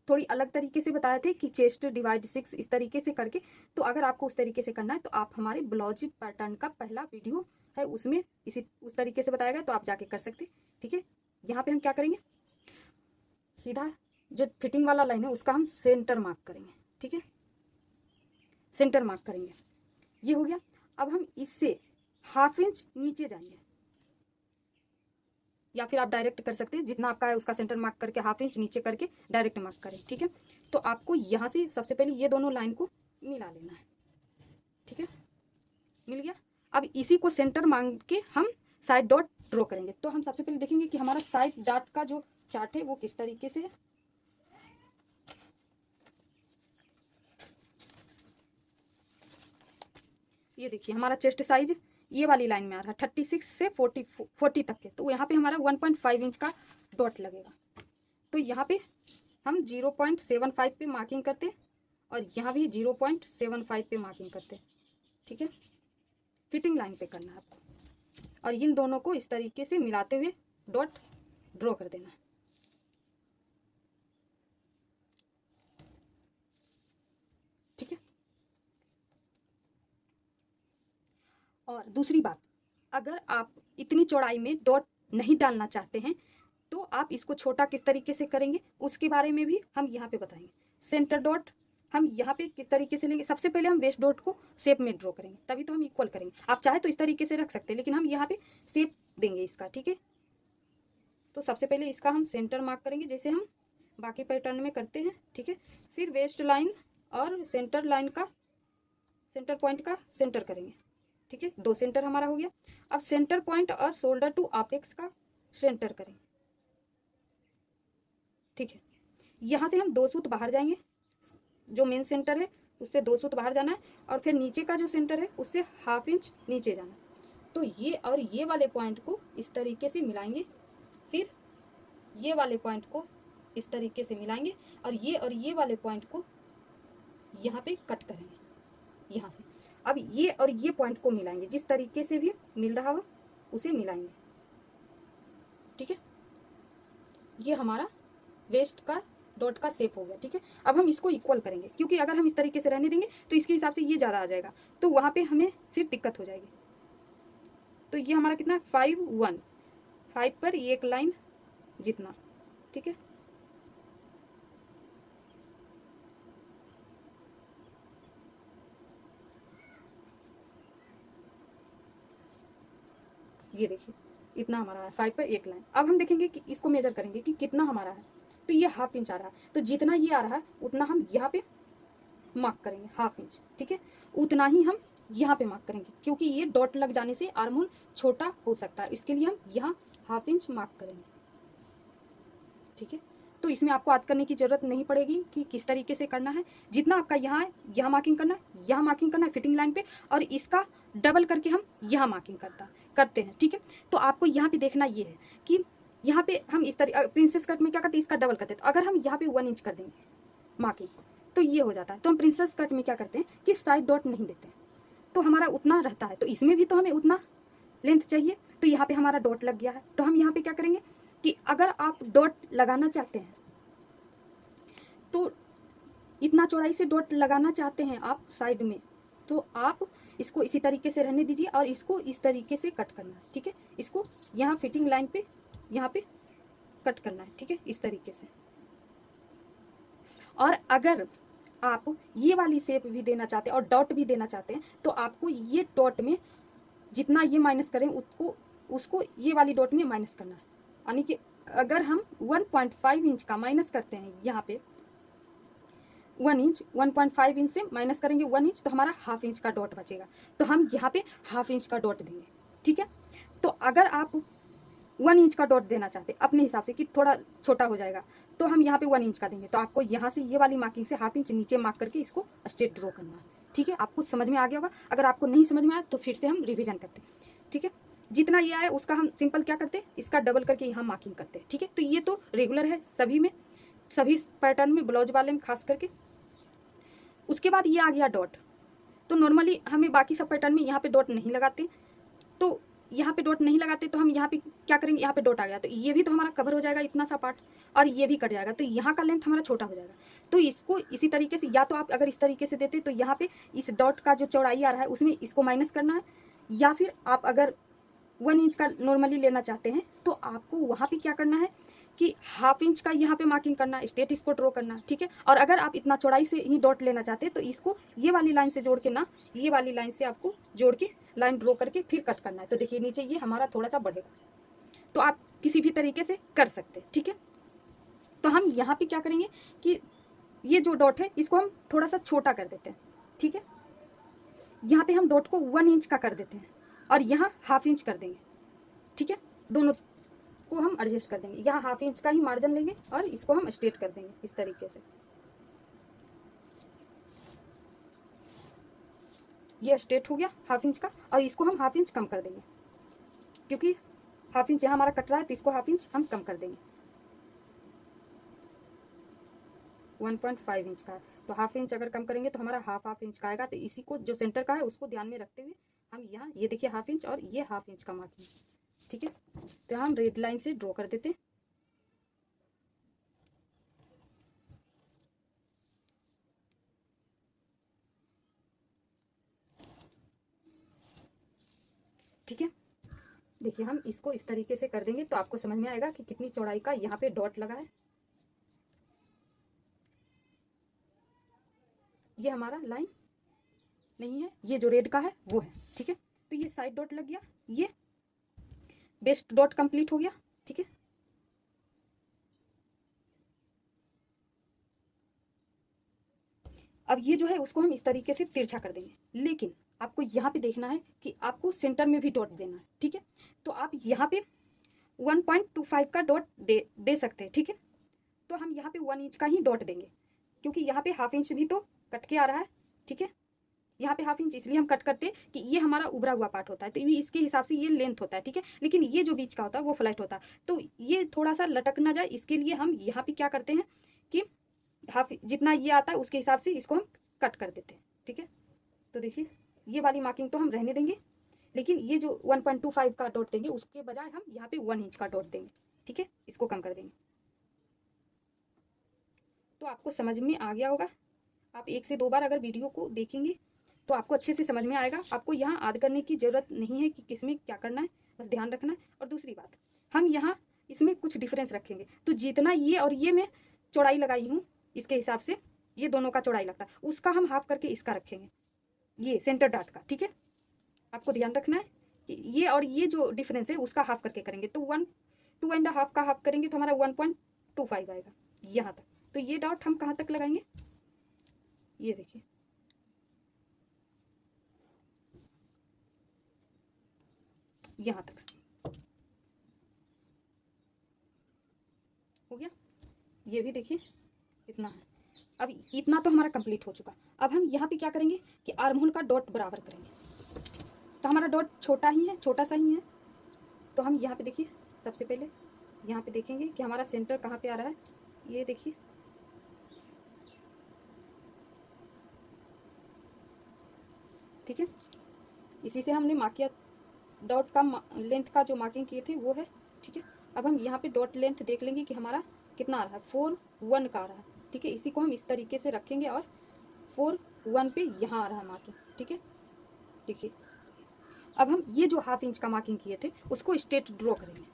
थोड़ी अलग तरीके से बताए थे कि चेस्ट डिवाइड 6 इस तरीके से करके। तो अगर आपको उस तरीके से करना है तो आप हमारे ब्लाउज पैटर्न का पहला वीडियो है उसमें उस तरीके से बताया गया, तो आप जाके कर सकते। ठीक है, यहाँ पे हम क्या करेंगे, सीधा जो फिटिंग वाला लाइन है उसका हम सेंटर मार्क करेंगे। ठीक है, सेंटर मार्क करेंगे, ये हो गया। अब हम इससे 1/2 इंच नीचे जाएंगे, या फिर आप डायरेक्ट कर सकते हैं, जितना आपका है उसका सेंटर मार्क करके 1/2 इंच नीचे करके डायरेक्ट मार्क करें। ठीक है, तो आपको यहाँ से सबसे पहले ये दोनों लाइन को मिला लेना है। ठीक है, मिल गया। अब इसी को सेंटर मान के हम साइड डॉट ड्रॉ करेंगे। तो हम सबसे पहले देखेंगे कि हमारा साइड डॉट का जो चार्ट है वो किस तरीके से है। ये देखिए हमारा चेस्ट साइज ये वाली लाइन में आ रहा है 36 से 40 तक के, तो यहाँ पे हमारा 1.5 इंच का डॉट लगेगा। तो यहाँ पे हम 0.75 पे मार्किंग करते और यहाँ भी 0.75 पे मार्किंग करते। ठीक है, फिटिंग लाइन पे करना है आपको और इन दोनों को इस तरीके से मिलाते हुए डॉट ड्रॉ कर देना। ठीक है, और दूसरी बात, अगर आप इतनी चौड़ाई में डॉट नहीं डालना चाहते हैं तो आप इसको छोटा किस तरीके से करेंगे उसके बारे में भी हम यहाँ पे बताएंगे। सेंटर डॉट हम यहाँ पे किस तरीके से लेंगे, सबसे पहले हम वेस्ट डॉट को शेप में ड्रॉ करेंगे, तभी तो हम इक्वल करेंगे। आप चाहे तो इस तरीके से रख सकते हैं, लेकिन हम यहाँ पे शेप देंगे इसका। ठीक है, तो सबसे पहले इसका हम सेंटर मार्क करेंगे जैसे हम बाकी पैटर्न में करते हैं। ठीक है, फिर वेस्ट लाइन और सेंटर लाइन का सेंटर पॉइंट का सेंटर करेंगे। ठीक है, 2 सेंटर हमारा हो गया। अब सेंटर पॉइंट और शोल्डर टू अपेक्स का सेंटर करेंगे। ठीक है, यहाँ से हम 2 सूत बाहर जाएंगे, जो मेन सेंटर है उससे 2 सूत बाहर जाना है और फिर नीचे का जो सेंटर है उससे ½ इंच नीचे जाना है। तो ये और ये वाले पॉइंट को इस तरीके से मिलाएंगे, फिर ये वाले पॉइंट को इस तरीके से मिलाएंगे और ये वाले पॉइंट को यहाँ पे कट करेंगे यहाँ से। अब ये और ये पॉइंट को मिलाएंगे, जिस तरीके से भी मिल रहा हो उसे मिलाएंगे। ठीक है, ये हमारा वेस्ट का डॉट का शेप हो गया। ठीक है, अब हम इसको इक्वल करेंगे, क्योंकि अगर हम इस तरीके से रहने देंगे तो इसके हिसाब से ये ज़्यादा आ जाएगा, तो वहाँ पे हमें फिर दिक्कत हो जाएगी। तो ये हमारा कितना है 5 पर ये एक लाइन जितना। ठीक है, ये देखिए इतना हमारा है 5 पर एक लाइन। अब हम देखेंगे कि इसको मेजर करेंगे कि कितना हमारा है। तो ये ½ इंच आ रहा है, तो जितना ये आ रहा है उतना हम यहाँ पे मार्क करेंगे ½ इंच। ठीक है, उतना ही हम यहाँ पे मार्क करेंगे, क्योंकि ये डॉट लग जाने से आर्म होल छोटा हो सकता है, इसके लिए हम यहाँ ½ इंच मार्क करेंगे। ठीक है, तो इसमें आपको याद करने की जरूरत नहीं पड़ेगी कि किस तरीके से करना है। जितना आपका यहाँ है यहाँ मार्किंग करना है, यहाँ मार्किंग करना है फिटिंग लाइन पे, और इसका डबल करके हम यहाँ मार्किंग करते हैं। ठीक है, तो आपको यहाँ पे देखना ये है कि यहाँ पे हम इस तरह प्रिंसेस कट में क्या करते हैं, इसका डबल करते हैं। तो अगर हम यहाँ पे 1 इंच कर देंगे मार्किंग तो ये हो जाता है। तो हम प्रिंसेस कट में क्या करते हैं कि साइड डॉट नहीं देते हैं, तो हमारा उतना रहता है। तो इसमें भी तो हमें उतना लेंथ चाहिए, तो यहाँ पे हमारा डॉट लग गया है। तो हम यहाँ पे क्या करेंगे कि अगर आप डॉट लगाना चाहते हैं तो इतना चौड़ाई से डॉट लगाना चाहते हैं आप साइड में, तो आप इसको इसी तरीके से रहने दीजिए और इसको इस तरीके से कट करना है। ठीक है, इसको यहाँ फिटिंग लाइन पे यहाँ पे कट करना है। ठीक है, इस तरीके से। और अगर आप ये वाली शेप भी देना चाहते हैं और डॉट भी देना चाहते हैं, तो आपको ये डॉट में जितना ये माइनस करें उसको ये वाली डॉट में माइनस करना है। यानी कि अगर हम 1.5 इंच का माइनस करते हैं यहाँ पे 1 इंच, 1.5 इंच से माइनस करेंगे 1 इंच, तो हमारा ½ इंच का डॉट बचेगा। तो हम यहाँ पे ½ इंच का डॉट देंगे। ठीक है, तो अगर आप 1 इंच का डॉट देना चाहते हैं अपने हिसाब से कि थोड़ा छोटा हो जाएगा, तो हम यहाँ पे 1 इंच का देंगे। तो आपको यहाँ से ये वाली मार्किंग से ½ इंच नीचे मार्क करके इसको स्ट्रेट ड्रॉ करना है। ठीक है, आपको समझ में आ गया होगा। अगर आपको नहीं समझ में आया तो फिर से हम रिविजन करते हैं। ठीक है, जितना ये आया उसका हम सिंपल क्या करते हैं, इसका डबल करके यहाँ मार्किंग करते हैं। ठीक है, तो ये तो रेगुलर है सभी में, सभी पैटर्न में, ब्लाउज वाले में खास करके। उसके बाद ये आ गया डॉट। तो नॉर्मली हमें बाकी सब पैटर्न में यहाँ पे डॉट नहीं लगाते, तो यहाँ पे डॉट नहीं लगाते तो हम यहाँ पे क्या करेंगे, यहाँ पे डॉट आ गया तो ये भी तो हमारा कवर हो जाएगा इतना सा पार्ट, और ये भी कट जाएगा, तो यहाँ का लेंथ हमारा छोटा हो जाएगा। तो इसको इसी तरीके से, या तो आप अगर इस तरीके से देते तो यहाँ पे इस डॉट का जो चौड़ाई आ रहा है उसमें इसको माइनस करना है, या फिर आप अगर 1 इंच का नॉर्मली लेना चाहते हैं तो आपको वहाँ पे क्या करना है कि ½ इंच का यहाँ पे मार्किंग करना है, स्ट्रेट इसको ड्रॉ करना है। ठीक है, और अगर आप इतना चौड़ाई से ही डॉट लेना चाहते हैं तो इसको ये वाली लाइन से जोड़ के ना, ये वाली लाइन से आपको जोड़ के लाइन ड्रॉ करके फिर कट करना है। तो देखिए नीचे ये हमारा थोड़ा सा बढ़ेगा, तो आप किसी भी तरीके से कर सकते हैं। ठीक है, तो हम यहाँ पे क्या करेंगे कि ये जो डॉट है इसको हम थोड़ा सा छोटा कर देते हैं। ठीक है, यहाँ पे हम डॉट को 1 इंच का कर देते हैं और यहाँ हाफ इंच कर देंगे, ठीक है। दोनों को हम एडजस्ट कर देंगे, यहाँ हाफ इंच का ही मार्जिन लेंगे और इसको हम स्ट्रेट कर देंगे इस तरीके से। ये स्ट्रेट हो गया हाफ इंच का, और इसको हम हाफ इंच कम कर देंगे, क्योंकि हाफ इंच यहाँ हमारा कट रहा है तो इसको हाफ इंच हम कम कर देंगे। 1.5 इंच का है तो हाफ इंच अगर कम करेंगे तो हमारा हाफ इंच का आएगा। तो इसी को जो सेंटर का है उसको ध्यान में रखते हुए हम यहाँ ये देखिए हाफ इंच और ये हाफ इंच का मार्किंग, ठीक है। तो हम रेड लाइन से ड्रॉ कर देते हैं। ठीक है, देखिए हम इसको इस तरीके से कर देंगे तो आपको समझ में आएगा कि कितनी चौड़ाई का यहाँ पे डॉट लगा है। ये हमारा लाइन नहीं है, ये जो रेड का है वो है, ठीक है। तो ये साइड डॉट लग गया, ये बेस्ट डॉट कंप्लीट हो गया, ठीक है। अब ये जो है उसको हम इस तरीके से तिरछा कर देंगे, लेकिन आपको यहाँ पे देखना है कि आपको सेंटर में भी डॉट देना है, ठीक है। तो आप यहाँ पे 1.25 का डॉट दे सकते हैं, ठीक है। तो हम यहाँ पे 1 इंच का ही डॉट देंगे, क्योंकि यहाँ पे हाफ इंच भी तो कट के आ रहा है, ठीक है। यहाँ पे हाफ इंच इसलिए हम कट करते हैं कि ये हमारा उभरा हुआ पार्ट होता है, तो इसके हिसाब से ये लेंथ होता है, ठीक है। लेकिन ये जो बीच का होता है वो फ्लैट होता है, तो ये थोड़ा सा लटक ना जाए इसके लिए हम यहाँ पे क्या करते हैं कि हाफ जितना ये आता है उसके हिसाब से इसको हम कट कर देते हैं, ठीक है। तो देखिए ये वाली मार्किंग तो हम रहने देंगे, लेकिन ये जो 1.25 का डॉट देंगे उसके बजाय हम यहाँ पे 1 इंच का डॉट देंगे, ठीक है। इसको कम कर देंगे। तो आपको समझ में आ गया होगा। आप 1 से 2 बार अगर वीडियो को देखेंगे तो आपको अच्छे से समझ में आएगा। आपको यहाँ याद करने की ज़रूरत नहीं है कि किसमें क्या करना है, बस ध्यान रखना है। और दूसरी बात, हम यहाँ इसमें कुछ डिफरेंस रखेंगे, तो जितना ये और ये मैं चौड़ाई लगाई हूँ इसके हिसाब से ये दोनों का चौड़ाई लगता है, उसका हम हाफ करके इसका रखेंगे, ये सेंटर डॉट का, ठीक है। आपको ध्यान रखना है कि ये और ये जो डिफरेंस है उसका हाफ करके करेंगे, तो 2.5 का हाफ करेंगे तो हमारा 1.25 आएगा यहाँ तक। तो ये डॉट हम कहाँ तक लगाएंगे, ये देखिए यहाँ तक हो गया। ये भी देखिए इतना है। अब इतना तो हमारा कंप्लीट हो चुका। अब हम यहाँ पे क्या करेंगे कि आर्म होल का डॉट बराबर करेंगे। तो हमारा डॉट छोटा ही है, छोटा सा ही है, तो हम यहाँ पे देखिए सबसे पहले यहाँ पे देखेंगे कि हमारा सेंटर कहाँ पे आ रहा है। ये देखिए ठीक है, इसी से हमने मार्क किया, डॉट का लेंथ का जो मार्किंग किए थे वो है, ठीक है। अब हम यहाँ पे डॉट लेंथ देख लेंगे कि हमारा कितना आ रहा है, 4.1 का आ रहा है, ठीक है। इसी को हम इस तरीके से रखेंगे और 4.1 पे यहाँ आ रहा है मार्किंग, ठीक है। देखिए अब हम ये जो हाफ इंच का मार्किंग किए थे उसको स्ट्रेट ड्रॉ करेंगे।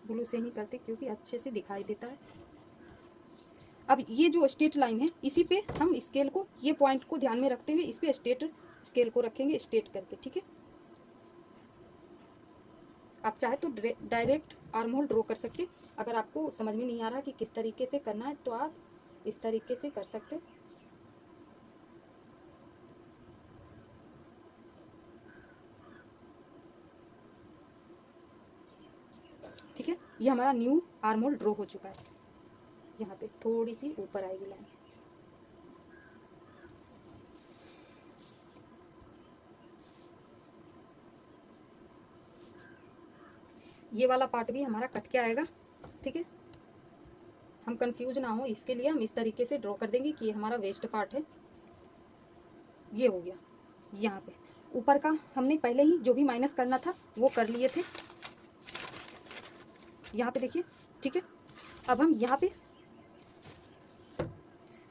ब्लू से ही करते क्योंकि अच्छे से दिखाई देता है। अब ये जो स्ट्रेट लाइन है इसी पे हम स्केल को, ये पॉइंट को ध्यान में रखते हुए इस पे स्ट्रेट स्केल को रखेंगे स्ट्रेट करके, ठीक है। आप चाहे तो डायरेक्ट आर्म होल ड्रॉ कर सकते। अगर आपको समझ में नहीं आ रहा कि किस तरीके से करना है तो आप इस तरीके से कर सकते। ठीक है, ये हमारा न्यू आर्म होल ड्रॉ हो चुका है। यहाँ पे थोड़ी सी ऊपर आएगी लाइन। ये वाला पार्ट भी हमारा कट के आएगा, ठीक है। हम कंफ्यूज ना हो इसके लिए हम इस तरीके से ड्रॉ कर देंगे कि ये हमारा वेस्ट पार्ट है। ये हो गया। यहाँ पे ऊपर का हमने पहले ही जो भी माइनस करना था वो कर लिए थे, यहाँ पे देखिए, ठीक है। अब हम यहाँ पे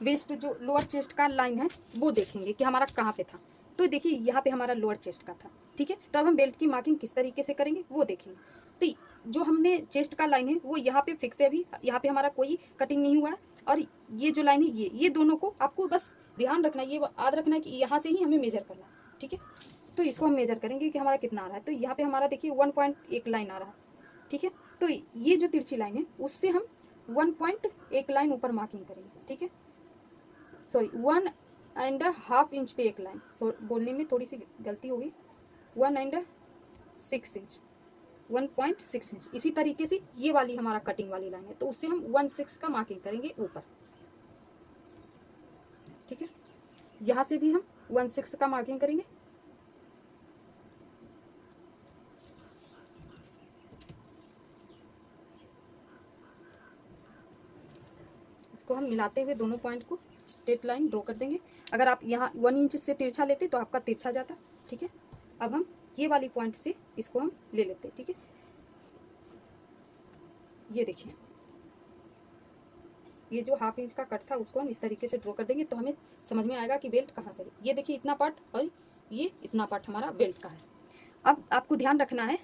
वेस्ट जो लोअर चेस्ट का लाइन है वो देखेंगे कि हमारा कहाँ पे था। तो देखिए यहाँ पे हमारा लोअर चेस्ट का था, ठीक है। तो अब हम बेल्ट की मार्किंग किस तरीके से करेंगे वो देखेंगे। तो जो हमने चेस्ट का लाइन है वो यहाँ पे फिक्स है, अभी यहाँ पे हमारा कोई कटिंग नहीं हुआ है। और ये जो लाइन है ये दोनों को आपको बस ध्यान रखना है, ये याद रखना है कि यहाँ से ही हमें मेजर करना है, ठीक है। तो इसको हम मेजर करेंगे कि हमारा कितना आ रहा है। तो यहाँ पे हमारा देखिए 1.1 लाइन आ रहा है, ठीक है। तो ये जो तिरछी लाइन है उससे हम 1.1 लाइन ऊपर मार्किंग करेंगे, ठीक है। सॉरी 1.5 इंच पे एक लाइन, बोलने में थोड़ी सी गलती होगी, 1.6 इंच, 1.6 इंच। इसी तरीके से ये वाली हमारा कटिंग वाली लाइन है, तो उससे हम 1.6 का मार्किंग करेंगे ऊपर। ठीक है, यहाँ से भी हम 1.6 का मार्किंग करेंगे। इसको हम मिलाते हुए दोनों पॉइंट को स्ट्रेट लाइन ड्रॉ कर देंगे। अगर आप यहाँ 1 इंच से तिरछा लेते तो आपका तिरछा जाता। ठीक है, अब हम ये वाली पॉइंट से इसको हम ले लेते हैं। ठीक है, ये देखिए, ये जो 1/2 इंच का कट था उसको हम इस तरीके से ड्रॉ कर देंगे, तो हमें समझ में आएगा कि बेल्ट कहाँ से है। ये देखिए, इतना पार्ट और ये इतना पार्ट हमारा बेल्ट का है। अब आपको ध्यान रखना है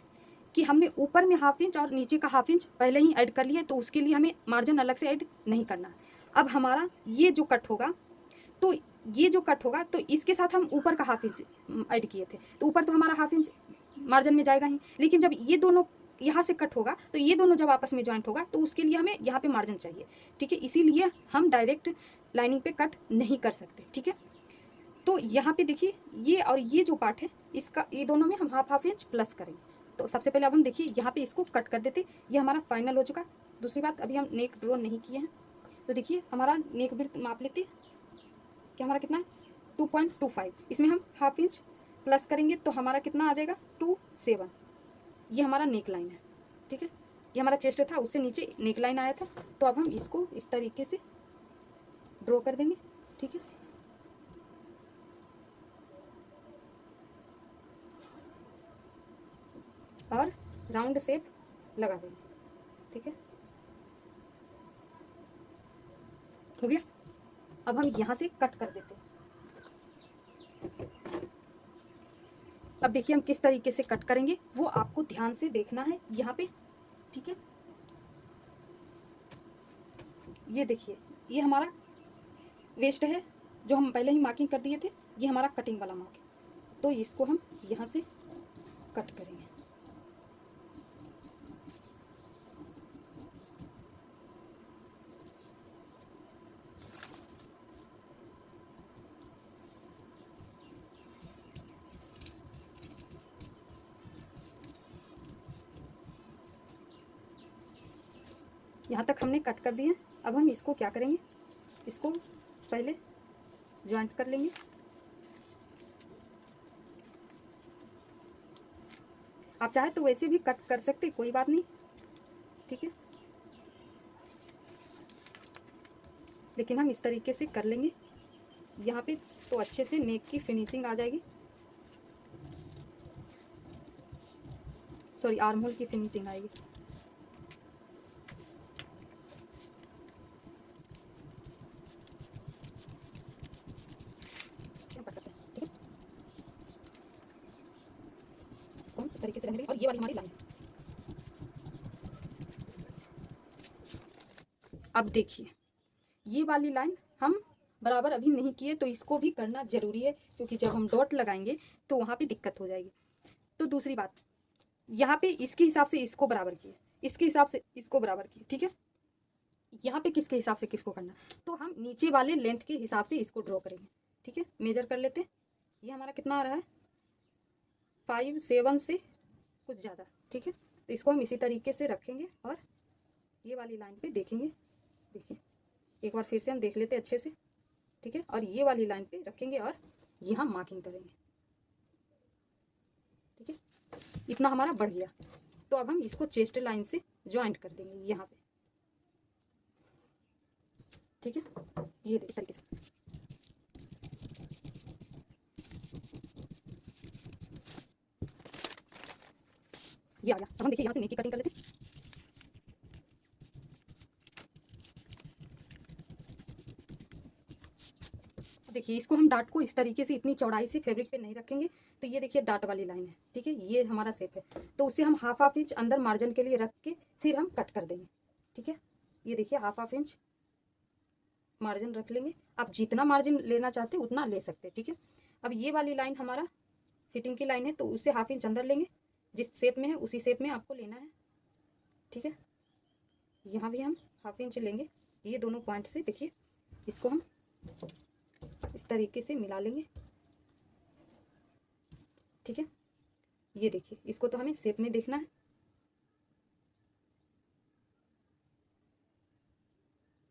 कि हमने ऊपर में 1/2 इंच और नीचे का 1/2 इंच पहले ही ऐड कर लिए, तो उसके लिए हमें मार्जिन अलग से ऐड नहीं करना है। अब हमारा ये जो कट होगा, तो ये जो कट होगा, तो इसके साथ हम ऊपर का 1/2 इंच ऐड किए थे, तो ऊपर तो हमारा 1/2 इंच मार्जिन में जाएगा ही। लेकिन जब ये दोनों यहाँ से कट होगा, तो ये दोनों जब आपस में ज्वाइंट होगा, तो उसके लिए हमें यहाँ पे मार्जिन चाहिए। ठीक है, इसीलिए हम डायरेक्ट लाइनिंग पे कट नहीं कर सकते। ठीक है, तो यहाँ पे देखिए, ये और ये जो पार्ट है, इसका ये दोनों में हम 1/2 इंच प्लस करेंगे। तो सबसे पहले अब हम देखिए यहाँ पे इसको कट कर देते, ये हमारा फाइनल हो चुका। दूसरी बात, अभी हम नेक ड्रॉ नहीं किए हैं, तो देखिए हमारा नेक विड्थ माप लेते कि हमारा कितना है, 2.25। इसमें हम 1/2 इंच प्लस करेंगे तो हमारा कितना आ जाएगा, 27। ये हमारा नेक लाइन है। ठीक है, ये हमारा चेस्ट था, उससे नीचे नेक लाइन आया था, तो अब हम इसको इस तरीके से ड्रॉ कर देंगे। ठीक है, और राउंड शेप लगा देंगे। ठीक है, हो गया। अब हम यहाँ से कट कर देते हैं। अब देखिए हम किस तरीके से कट करेंगे, वो आपको ध्यान से देखना है यहाँ पे। ठीक है, ये देखिए, ये हमारा वेस्ट है जो हम पहले ही मार्किंग कर दिए थे, ये हमारा कटिंग वाला मार्क है, तो इसको हम यहाँ से कट करेंगे। यहाँ तक हमने कट कर दिए। अब हम इसको क्या करेंगे, इसको पहले ज्वाइंट कर लेंगे। आप चाहे तो वैसे भी कट कर सकते, कोई बात नहीं। ठीक है, लेकिन हम इस तरीके से कर लेंगे यहाँ पे, तो अच्छे से नेक की फिनिशिंग आ जाएगी, सॉरी आर्म होल की फिनिशिंग आएगी। ठीक है, इसको हम इस तरीके से रखेंगे, और ये वाली हमारी लाइन है। अब देखिए, ये वाली लाइन हम बराबर अभी नहीं किए, तो इसको भी करना जरूरी है, क्योंकि जब हम डॉट लगाएंगे तो वहाँ पे दिक्कत हो जाएगी। तो दूसरी बात, यहाँ पे इसके हिसाब से इसको बराबर किए, इसके हिसाब से इसको बराबर किए। ठीक है, यहाँ पे किसके हिसाब से किसको करना, तो हम नीचे वाले लेंथ के हिसाब से इसको ड्रॉ करेंगे। ठीक है, मेजर कर लेते हैं, ये हमारा कितना आ रहा है, 5-7 से कुछ ज़्यादा। ठीक है, तो इसको हम इसी तरीके से रखेंगे और ये वाली लाइन पे देखेंगे। देखिए, एक बार फिर से हम देख लेते हैं अच्छे से। ठीक है, और ये वाली लाइन पे रखेंगे और यहाँ मार्किंग करेंगे। ठीक है, इतना हमारा बढ़ गया, तो अब हम इसको चेस्ट लाइन से ज्वाइंट कर देंगे यहाँ पे। ठीक है, ये इस तरीके से। ये आ गया। अब हम देखिए यहाँ से नेक की कटिंग कर लेते हैं। देखिए, इसको हम डाट को इस तरीके से इतनी चौड़ाई से फैब्रिक पे नहीं रखेंगे, तो ये देखिए डाट वाली लाइन है। ठीक है, ये हमारा शेप है, तो उससे हम 1/2 इंच अंदर मार्जिन के लिए रख के फिर हम कट कर देंगे। ठीक है, ये देखिए 1/2 इंच मार्जिन रख लेंगे। आप जितना मार्जिन लेना चाहते हैं उतना ले सकते हैं। ठीक है, अब ये वाली लाइन हमारा फिटिंग की लाइन है, तो उससे 1/2 इंच अंदर लेंगे, जिस शेप में है उसी शेप में आपको लेना है। ठीक है, यहाँ भी हम 1/2 इंच लेंगे, ये दोनों पॉइंट से देखिए इसको हम इस तरीके से मिला लेंगे, ठीक है। ये देखिए, इसको तो हमें शेप में देखना है।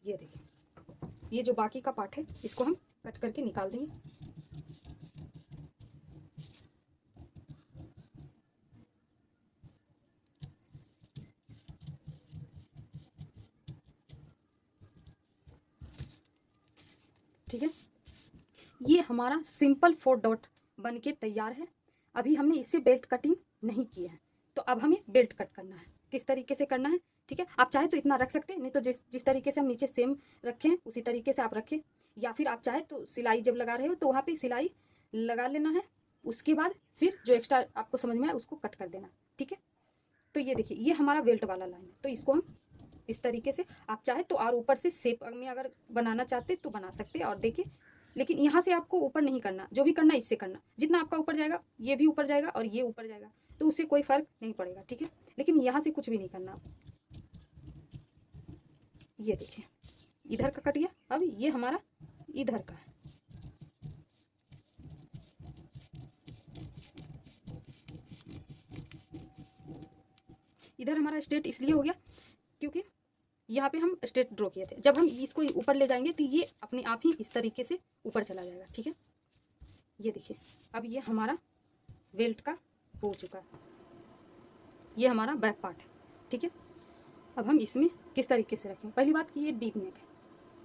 ये देखिए, ये जो बाकी का पार्ट है इसको हम कट करके निकाल देंगे। ठीक है, ये हमारा सिंपल 4 डॉट बन के तैयार है। अभी हमने इससे बेल्ट कटिंग नहीं की है, तो अब हमें बेल्ट कट करना है। किस तरीके से करना है, ठीक है। आप चाहे तो इतना रख सकते हैं, नहीं तो जिस जिस तरीके से हम नीचे सेम रखें उसी तरीके से आप रखें, या फिर आप चाहे तो सिलाई जब लगा रहे हो तो वहाँ पे सिलाई लगा लेना है। उसके बाद फिर जो एक्स्ट्रा आपको समझ में आए उसको कट कर देना, ठीक है। तो ये देखिए, ये हमारा बेल्ट वाला लाइन है, तो इसको हम इस तरीके से, आप चाहे तो और ऊपर से शेप में अगर बनाना चाहते तो बना सकते हैं। और देखिए, लेकिन यहाँ से आपको ऊपर नहीं करना, जो भी करना इससे करना, जितना आपका ऊपर जाएगा ये भी ऊपर जाएगा और ये ऊपर जाएगा, तो उससे कोई फर्क नहीं पड़ेगा, ठीक है। लेकिन यहाँ से कुछ भी नहीं करना। ये देखिए, इधर का कट गया, अब ये हमारा इधर का है। इधर हमारा स्ट्रेट इसलिए हो गया क्योंकि यहाँ पे हम स्ट्रेट ड्रॉ किए थे। जब हम इसको ऊपर ले जाएंगे तो ये अपने आप ही इस तरीके से ऊपर चला जाएगा, ठीक है। ये देखिए, अब ये हमारा बेल्ट का हो चुका है, ये हमारा बैक पार्ट है, ठीक है। अब हम इसमें किस तरीके से रखें, पहली बात कि ये डीप नेक है,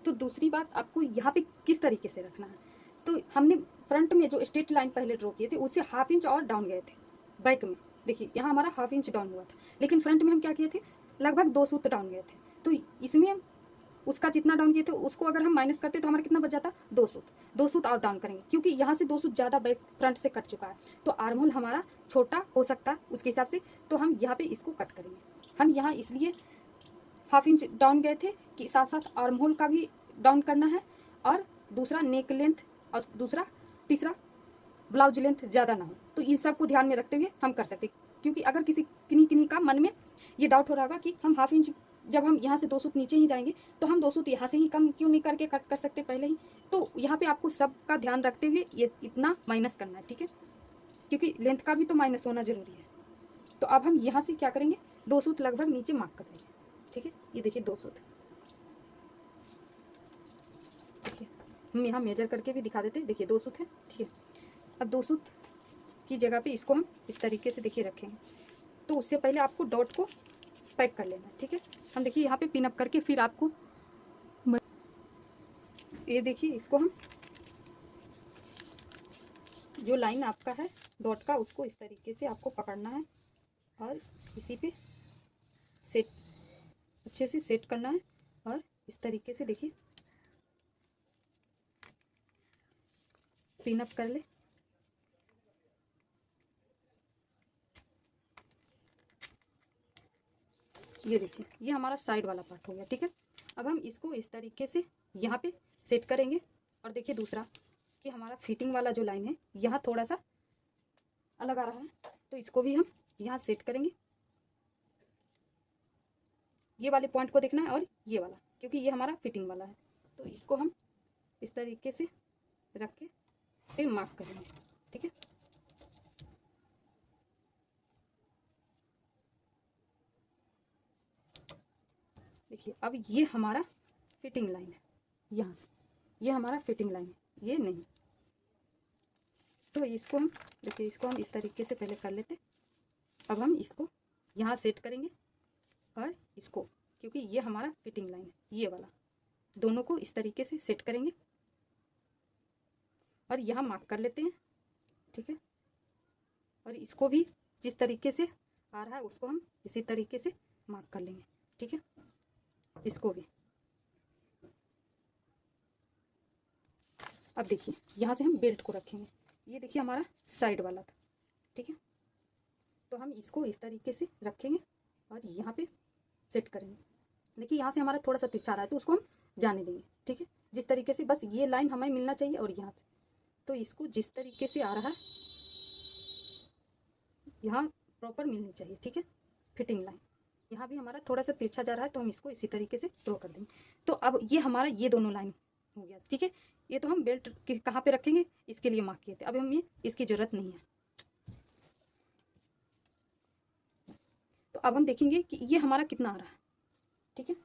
तो दूसरी बात आपको यहाँ पे किस तरीके से रखना है। तो हमने फ्रंट में जो स्ट्रेट लाइन पहले ड्रॉ किए थे उससे 1/2 इंच और डाउन गए थे। बैक में देखिए, यहाँ हमारा 1/2 इंच डाउन हुआ था, लेकिन फ्रंट में हम क्या किए थे, लगभग 2 सूत डाउन गए थे। तो इसमें उसका जितना डाउन किए थे उसको अगर हम माइनस करते तो हमारा कितना बच जाता, 2 सूत। 2 सूत और डाउन करेंगे क्योंकि यहाँ से 2 सूत ज़्यादा बैक फ्रंट से कट चुका है, तो आर्म होल हमारा छोटा हो सकता है उसके हिसाब से, तो हम यहाँ पे इसको कट करेंगे। हम यहाँ इसलिए 1/2 इंच डाउन गए थे कि साथ साथ आर्म होल का भी डाउन करना है, और दूसरा नेक लेंथ, और दूसरा तीसरा ब्लाउज लेंथ ज़्यादा ना हो। तो इन सब को ध्यान में रखते हुए हम कर सकते, क्योंकि अगर किसी किन्हीं किन्हीं का मन में ये डाउट हो रहा होगा कि हम 1/2 इंच, जब हम यहाँ से 2 सूत नीचे ही जाएंगे तो हम 2 सूत यहाँ से ही कम क्यों नहीं करके कट कर सकते पहले ही। तो यहाँ पे आपको सब का ध्यान रखते हुए ये इतना माइनस करना है, ठीक है, क्योंकि लेंथ का भी तो माइनस होना जरूरी है। तो अब हम यहाँ से क्या करेंगे, 2 सूत लगभग नीचे मार्क कर देंगे, ठीक है। ये देखिए 2 सूत, देखिए हम यहाँ मेजर करके भी दिखा देते हैं, देखिए 2 सूत है, ठीक है। अब 2 सूत की जगह पे इसको हम इस तरीके से देखिए रखेंगे, तो उससे पहले आपको डॉट को पैक कर लेना है, ठीक है। हम देखिए यहाँ पे पिन अप करके फिर आपको ये देखिए, इसको हम जो लाइन आपका है डॉट का उसको इस तरीके से आपको पकड़ना है और इसी पे सेट, अच्छे से सेट करना है, और इस तरीके से देखिए पिन अप कर ले। ये देखिए, ये हमारा साइड वाला पार्ट हो गया, ठीक है। अब हम इसको इस तरीके से यहाँ पे सेट करेंगे, और देखिए दूसरा कि हमारा फिटिंग वाला जो लाइन है यहाँ थोड़ा सा अलग आ रहा है, तो इसको भी हम यहाँ सेट करेंगे। ये वाले पॉइंट को देखना है और ये वाला, क्योंकि ये हमारा फिटिंग वाला है, तो इसको हम इस तरीके से रख के फिर मार्क करेंगे, ठीक है। देखिए, अब ये हमारा फिटिंग लाइन है, यहाँ से ये हमारा फिटिंग लाइन है, ये नहीं। तो इसको हम देखिए, इसको हम इस तरीके से पहले कर लेते। अब हम इसको यहाँ सेट करेंगे, और इसको, क्योंकि ये हमारा फिटिंग लाइन है, ये वाला, दोनों को इस तरीके से सेट करेंगे और यहाँ मार्क कर लेते हैं, ठीक है। और इसको भी जिस तरीके से आ रहा है उसको हम इसी तरीके से मार्क कर लेंगे, ठीक है। इसको भी अब देखिए, यहाँ से हम बेल्ट को रखेंगे, ये देखिए हमारा साइड वाला था, ठीक है। तो हम इसको इस तरीके से रखेंगे और यहाँ पे सेट करेंगे। देखिए यहाँ से हमारा थोड़ा सा तिरछा रहा है तो उसको हम जाने देंगे, ठीक है। जिस तरीके से बस ये लाइन हमें मिलना चाहिए, और यहाँ से तो इसको जिस तरीके से आ रहा है यहाँ प्रॉपर मिलनी चाहिए, ठीक है। फिटिंग लाइन यहाँ भी हमारा थोड़ा सा तिरछा जा रहा है, तो हम इसको इसी तरीके से ड्रॉ कर देंगे। तो अब ये हमारा ये दोनों लाइन हो गया, ठीक है। ये तो हम बेल्ट कहाँ पे रखेंगे इसके लिए मार्क किए थे, अब हम ये इसकी ज़रूरत नहीं है। तो अब हम देखेंगे कि ये हमारा कितना आ रहा है। ठीक है,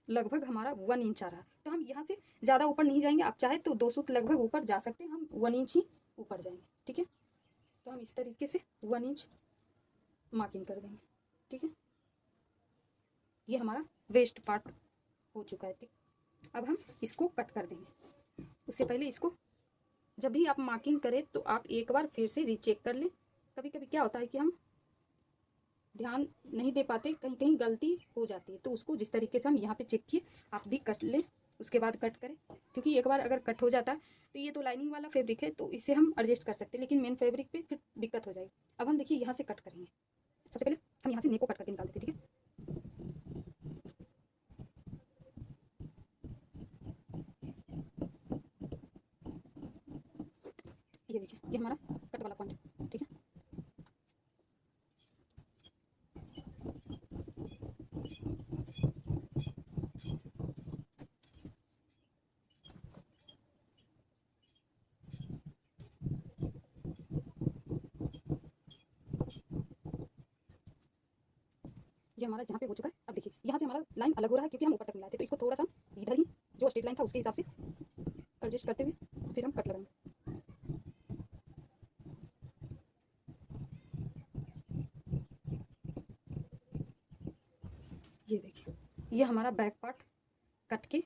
लगभग हमारा 1 इंच आ रहा है। तो हम यहाँ से ज़्यादा ऊपर नहीं जाएंगे, आप चाहे तो 2 सूत लगभग ऊपर जा सकते हैं, हम 1 इंच ही ऊपर जाएंगे। ठीक है, तो हम इस तरीके से 1 इंच मार्किंग कर देंगे। ठीक है, ये हमारा वेस्ट पार्ट हो चुका है। ठीक, अब हम इसको कट कर देंगे। उससे पहले इसको जब भी आप मार्किंग करें तो आप एक बार फिर से रीचेक कर लें। कभी कभी क्या होता है कि हम ध्यान नहीं दे पाते, कहीं कहीं गलती हो जाती है, तो उसको जिस तरीके से हम यहाँ पे चेक किए आप भी कट लें, उसके बाद कट करें। क्योंकि एक बार अगर कट हो जाता है तो ये तो लाइनिंग वाला फैब्रिक है तो इसे हम एडजस्ट कर सकते हैं, लेकिन मेन फैब्रिक पे फिर दिक्कत हो जाएगी। अब हम देखिए यहाँ से कट करेंगे। सबसे पहले हम यहाँ से नेक को कट करके निकाल देते हैं। ठीक है, ये देखिए ये हमारा कट वाला पॉइंट है। ठीक है, ये हमारा यहाँ पे हो चुका है। अब देखिए यहाँ से हमारा लाइन अलग हो रहा है क्योंकि हम ऊपर तक मिलाए थे, तो इसको थोड़ा सा इधर ही जो स्ट्रेट लाइन था उसके हिसाब से एडजस्ट करते हुए फिर हम कट लगाएंगे। ये देखिए ये हमारा बैक पार्ट कट के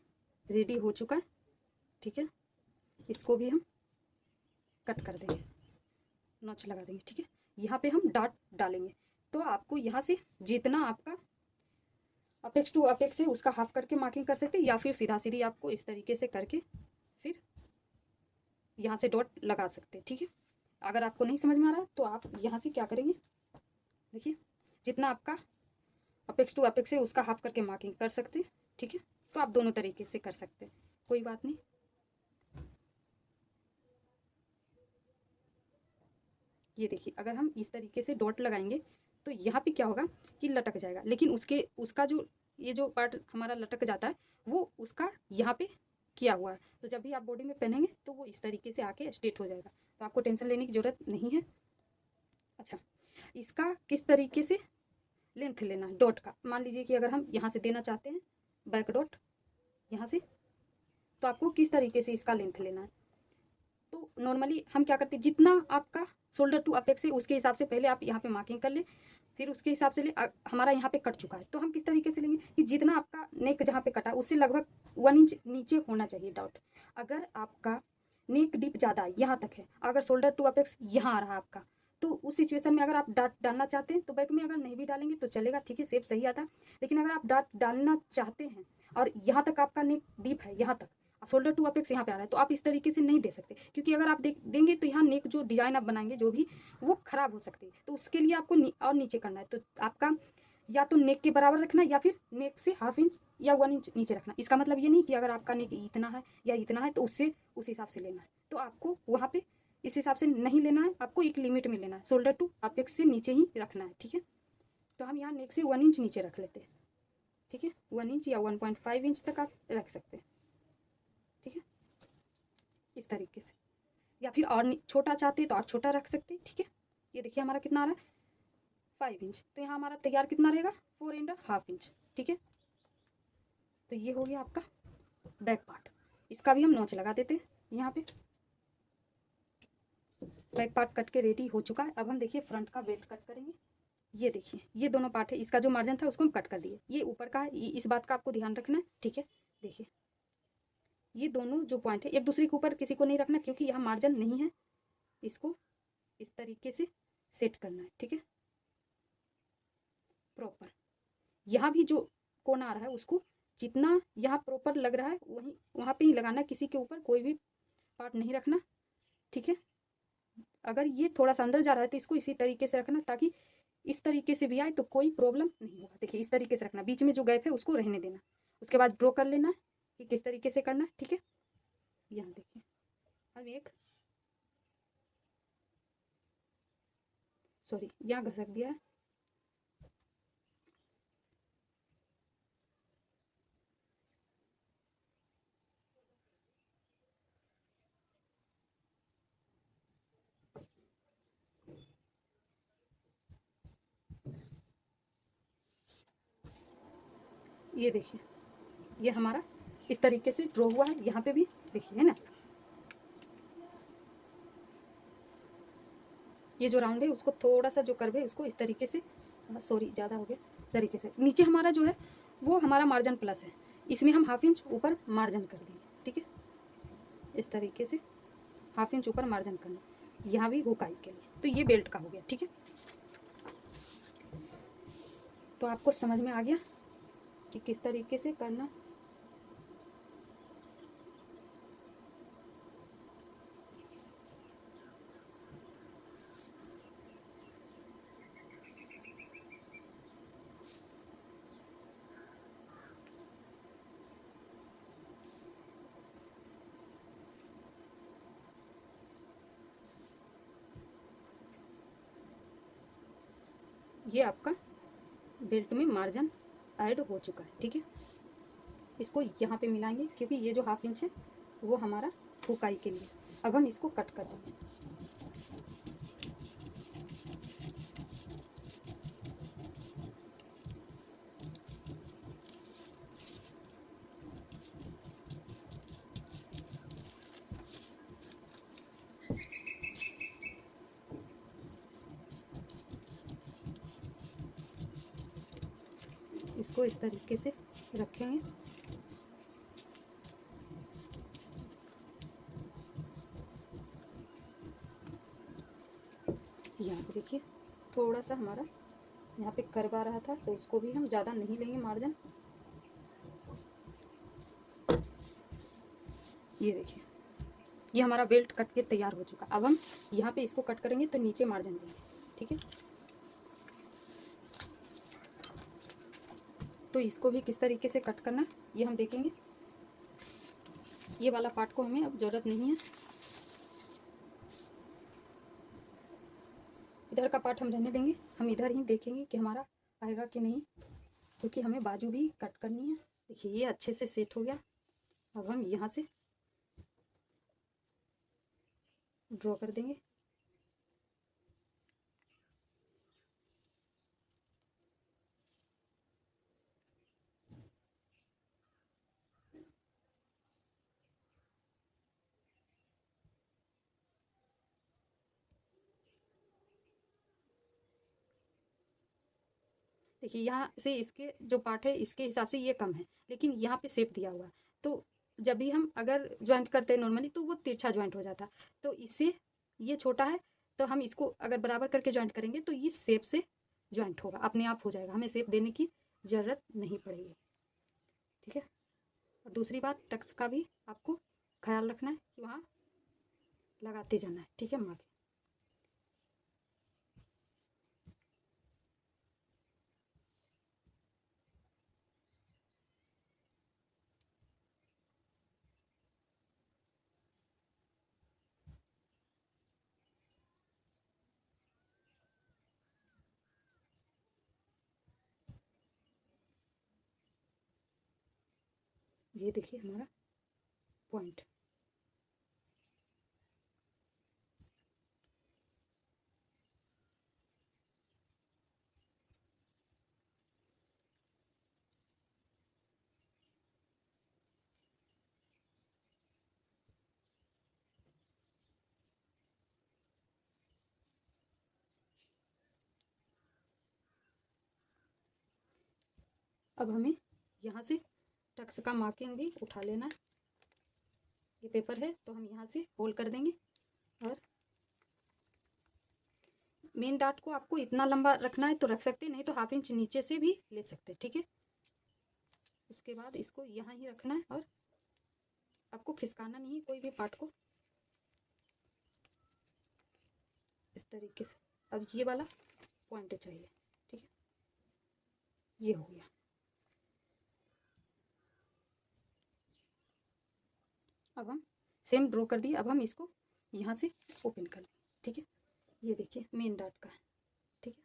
रेडी हो चुका है। ठीक है, इसको भी हम कट कर देंगे, नॉच लगा देंगे। ठीक है, यहाँ पे हम डॉट डालेंगे, तो आपको यहाँ से जितना आपका अपेक्स टू अपेक्स है उसका हाफ करके मार्किंग कर सकते हैं, या फिर सीधा सीधी आपको इस तरीके से करके फिर यहाँ से डॉट लगा सकते हैं। ठीक है, अगर आपको नहीं समझ में आ रहा तो आप यहाँ से क्या करेंगे, देखिए जितना आपका अपेक्स टू अपेक्स है उसका हाफ करके मार्किंग कर सकते हैं। ठीक है, तो आप दोनों तरीके से कर सकते हैं, कोई बात नहीं। ये देखिए अगर हम इस तरीके से डॉट लगाएंगे तो यहाँ पे क्या होगा कि लटक जाएगा, लेकिन उसका जो ये जो पार्ट हमारा लटक जाता है वो उसका यहाँ पे किया हुआ है, तो जब भी आप बॉडी में पहनेंगे तो वो इस तरीके से आके स्ट्रेट हो जाएगा, तो आपको टेंशन लेने की ज़रूरत नहीं है। अच्छा, इसका किस तरीके से लेंथ लेना है डॉट का, मान लीजिए कि अगर हम यहाँ से देना चाहते हैं बैक डॉट यहाँ से, तो आपको किस तरीके से इसका लेंथ लेना है। तो नॉर्मली हम क्या करते हैं, जितना आपका शोल्डर टू अपेक्स है उसके हिसाब से पहले आप यहाँ पे मार्किंग कर ले, फिर उसके हिसाब से ले। हमारा यहाँ पे कट चुका है तो हम किस तरीके से लेंगे कि जितना आपका नेक जहाँ पे कटा उससे लगभग 1 इंच नीचे होना चाहिए डॉट। अगर आपका नेक डिप ज़्यादा यहाँ तक है, अगर शोल्डर टू अपेक्स यहाँ आ रहा है आपका, तो उस सिचुएशन में अगर आप डाट डालना चाहते हैं तो बैक में अगर नहीं भी डालेंगे तो चलेगा। ठीक है, शेप सही आता है, लेकिन अगर आप डाट डालना चाहते हैं और यहाँ तक आपका नेक डीप है, यहाँ तक शोल्डर टू अपेक्स यहाँ पे आ रहा है, तो आप इस तरीके से नहीं दे सकते, क्योंकि अगर आप देंगे तो यहाँ नेक जो डिजाइन आप बनाएंगे जो भी वो खराब हो सकती है। तो उसके लिए आपको और नीचे करना है, तो आपका या तो नेक के बराबर रखना या फिर नेक से 1/2 इंच या 1 इंच नीचे रखना। इसका मतलब ये नहीं कि अगर आपका नेक इतना है या इतना है तो उससे उस हिसाब से लेना है, तो आपको वहाँ पे इस हिसाब से नहीं लेना है, आपको एक लिमिट में लेना है, शोल्डर टू अपेक्स से नीचे ही रखना है। ठीक है, तो हम यहाँ नेक से 1 इंच नीचे रख लेते हैं। ठीक है, 1 इंच या 1.5 इंच तक आप रख सकते हैं। ठीक है, इस तरीके से, या फिर और छोटा चाहते हैं तो और छोटा रख सकते हैं। ठीक है, ये देखिए हमारा कितना आ रहा है 5 इंच, तो यहाँ हमारा तैयार कितना रहेगा 4.5 इंच। ठीक है, तो ये हो गया आपका बैक पार्ट, इसका भी हम नोच लगा देते हैं। यहाँ पे बैक पार्ट कट के रेडी हो चुका है। अब हम देखिए फ्रंट का बेल्ट कट करेंगे। ये देखिए ये दोनों पार्ट है, इसका जो मार्जिन था उसको हम कट कर दिए, ये ऊपर का है, इस बात का आपको ध्यान रखना है। ठीक है, देखिए ये दोनों जो पॉइंट है एक दूसरे के ऊपर किसी को नहीं रखना, क्योंकि यहाँ मार्जिन नहीं है, इसको इस तरीके से सेट करना है। ठीक है, प्रॉपर यहाँ भी जो कोना आ रहा है उसको जितना यहाँ प्रॉपर लग रहा है वहीं वहाँ पे ही लगाना, किसी के ऊपर कोई भी पार्ट नहीं रखना। ठीक है, अगर ये थोड़ा सा अंदर जा रहा है तो इसको इसी तरीके से रखना, ताकि इस तरीके से भी आए तो कोई प्रॉब्लम नहीं होगा। देखिए इस तरीके से रखना, बीच में जो गैप है उसको रहने देना, उसके बाद ड्रॉ कर लेना है कि किस तरीके से करना है। ठीक है, यहाँ देखिए हम एक सॉरी यहाँ घसक दिया है, ये देखिए, ये हमारा इस तरीके से ड्रॉ हुआ है। यहाँ पे भी देखिए, है ना, ये जो राउंड है उसको थोड़ा सा जो कर्व है उसको इस तरीके से, सॉरी ज़्यादा हो गया, इस तरीके से। नीचे हमारा जो है वो हमारा मार्जिन प्लस है, इसमें हम 1/2 इंच ऊपर मार्जिन कर देंगे, ठीक है। इस तरीके से 1/2 इंच ऊपर मार्जिन करना, यहाँ भी हुकाई के लिए। तो ये बेल्ट का हो गया, ठीक है। तो आपको समझ में आ गया कि किस तरीके से करना। ये आपका बेल्ट में मार्जिन ऐड हो चुका है, ठीक है। इसको यहाँ पे मिलाएंगे क्योंकि ये जो 1/2 इंच है वो हमारा हुकाई के लिए। अब हम इसको कट कर देंगे। इसको इस तरीके से रखेंगे। यहाँ पे देखिए थोड़ा सा हमारा यहाँ पे कर्व आ रहा था, तो उसको भी हम ज़्यादा नहीं लेंगे मार्जिन। ये देखिए, ये हमारा बेल्ट कट के तैयार हो चुका। अब हम यहाँ पे इसको कट करेंगे तो नीचे मार्जिन देंगे, ठीक है। तो इसको भी किस तरीके से कट करना है ये हम देखेंगे। ये वाला पार्ट को हमें अब ज़रूरत नहीं है, इधर का पार्ट हम रहने देंगे। हम इधर ही देखेंगे कि हमारा आएगा कि नहीं, क्योंकि हमें बाजू भी कट करनी है। देखिए ये अच्छे से सेट हो गया। अब हम यहाँ से ड्रॉ कर देंगे। देखिए यहाँ से इसके जो पार्ट है इसके हिसाब से ये कम है, लेकिन यहाँ पे शेप दिया हुआ है। तो जब भी हम अगर ज्वाइंट करते हैं नॉर्मली तो वो तिरछा ज्वाइंट हो जाता है। तो इससे ये छोटा है, तो हम इसको अगर बराबर करके ज्वाइंट करेंगे तो ये शेप से ज्वाइंट होगा, अपने आप हो जाएगा, हमें शेप देने की ज़रूरत नहीं पड़ेगी, ठीक है। और दूसरी बात, टक्स का भी आपको ख्याल रखना है कि वहाँ लगाते जाना है, ठीक है। हम आगे ये देखिए हमारा पॉइंट। अब हमें यहाँ से टक्स का मार्किंग भी उठा लेना है। ये पेपर है तो हम यहाँ से होल्ड कर देंगे, और मेन डार्ट को आपको इतना लंबा रखना है तो रख सकते हैं, नहीं तो 1/2 इंच नीचे से भी ले सकते हैं, ठीक है। उसके बाद इसको यहाँ ही रखना है और आपको खिसकाना नहीं है कोई भी पार्ट को, इस तरीके से। अब ये वाला पॉइंट चाहिए, ठीक है। ये हो गया। अब हम सेम ड्रॉ कर दिए। अब हम इसको यहाँ से ओपन कर लेंगे, ठीक है। ये देखिए मेन डार्ट का है, ठीक है।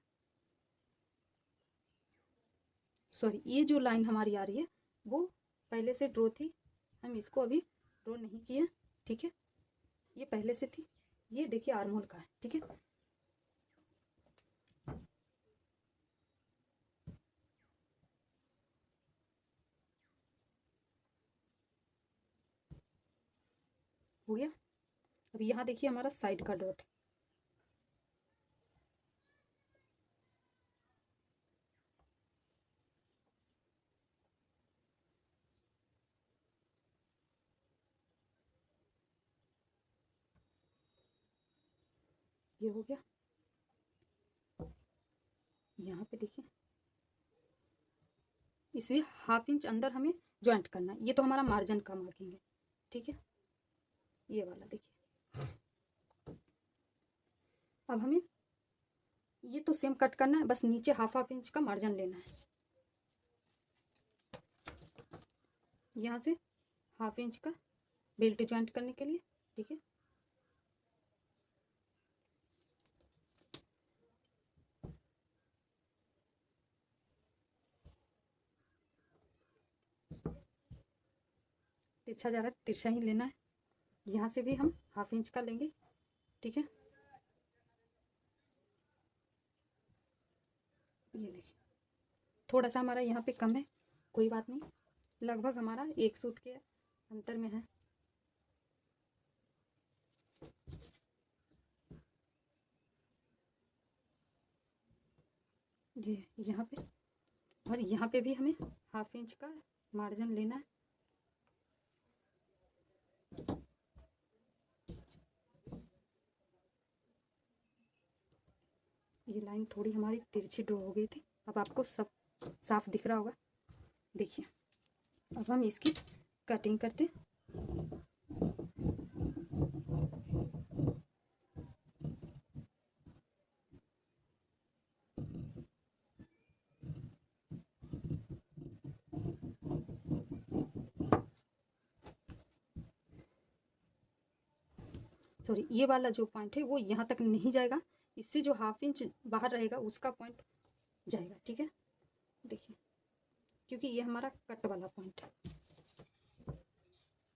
सॉरी, ये जो लाइन हमारी आ रही है वो पहले से ड्रॉ थी, हम इसको अभी ड्रॉ नहीं किए, ठीक है। ये पहले से थी। ये देखिए आर्म होल का है, ठीक है। हो गया। अब यहाँ देखिए हमारा साइड का डॉट, ये हो गया। यहाँ पे देखिए इसमें 1/2 इंच अंदर हमें जॉइंट करना है। ये तो हमारा मार्जिन का मार्किंग है, ठीक है, ये वाला देखिए। अब हमें ये तो सेम कट करना है, बस नीचे 1/2 इंच का मार्जिन लेना है। यहाँ से 1/2 इंच का बेल्ट जॉइंट करने के लिए, ठीक है। तिरछा जा रहा है, तिरछा ही लेना है। यहाँ से भी हम 1/2 इंच का लेंगे, ठीक है। ये देखिए थोड़ा सा हमारा यहाँ पे कम है, कोई बात नहीं, लगभग हमारा 1 सूत के अंतर में है। ये यहाँ पे और यहाँ पे भी हमें 1/2 इंच का मार्जिन लेना है। ये लाइन थोड़ी हमारी तिरछी ड्रॉ हो गई थी, अब आपको सब साफ दिख रहा होगा। देखिए अब हम इसकी कटिंग करते हैं। सॉरी, ये वाला जो पॉइंट है वो यहाँ तक नहीं जाएगा, इससे जो 1/2 इंच बाहर रहेगा उसका पॉइंट जाएगा, ठीक है। देखिए क्योंकि ये हमारा कट वाला पॉइंट है,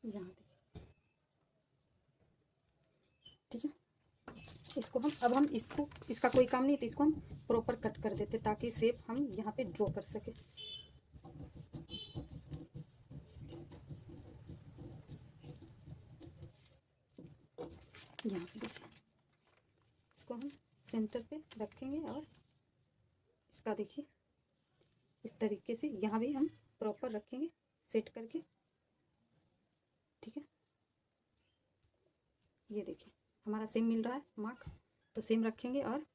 यहाँ देखिए, ठीक है। इसको हम अब हम इसको, इसका कोई काम नहीं तो इसको हम प्रॉपर कट कर देते ताकि शेप हम यहाँ पे ड्रॉ कर सके। यहाँ पे देखिए इसको हम सेंटर पे रखेंगे और इसका देखिए इस तरीके से यहाँ भी हम प्रॉपर रखेंगे सेट करके, ठीक है। ये देखिए हमारा सेम मिल रहा है मार्क, तो सेम रखेंगे। और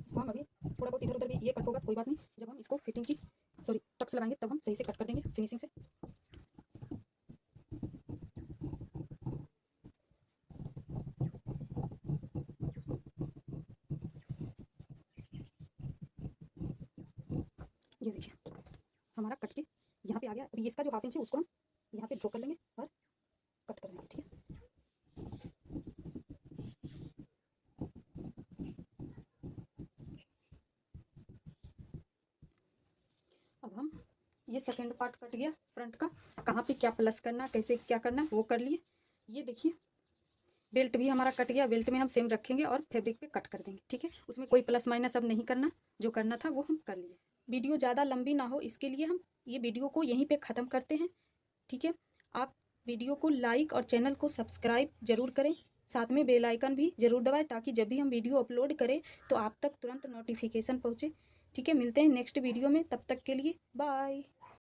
इसको हम अभी थोड़ा बहुत इधर उधर भी ये कट होगा, कोई बात नहीं, जब हम इसको फिटिंग की सॉरी टक्स लगाएंगे तब हम सही से कट कर देंगे फिनिशिंग से। ये देखिए हमारा कट के यहाँ पे आ गया। अभी इसका जो 1/2 इंच है उसको हम यहाँ पे ड्रॉ कर लेंगे और कट कर लेंगे, ठीक है। अब हम ये सेकंड पार्ट कट गया फ्रंट का, कहाँ पे क्या प्लस करना कैसे क्या करना वो कर लिए। ये देखिए बेल्ट भी हमारा कट गया, बेल्ट में हम सेम रखेंगे और फैब्रिक पे कट कर देंगे, ठीक है। उसमें कोई प्लस माइनस अब नहीं करना, जो करना था वो हम कर लिए। वीडियो ज़्यादा लंबी ना हो इसके लिए हम ये वीडियो को यहीं पे ख़त्म करते हैं, ठीक है। आप वीडियो को लाइक और चैनल को सब्सक्राइब ज़रूर करें, साथ में बेल आइकन भी ज़रूर दबाएं ताकि जब भी हम वीडियो अपलोड करें तो आप तक तुरंत नोटिफिकेशन पहुँचे, ठीक है। मिलते हैं नेक्स्ट वीडियो में, तब तक के लिए बाय।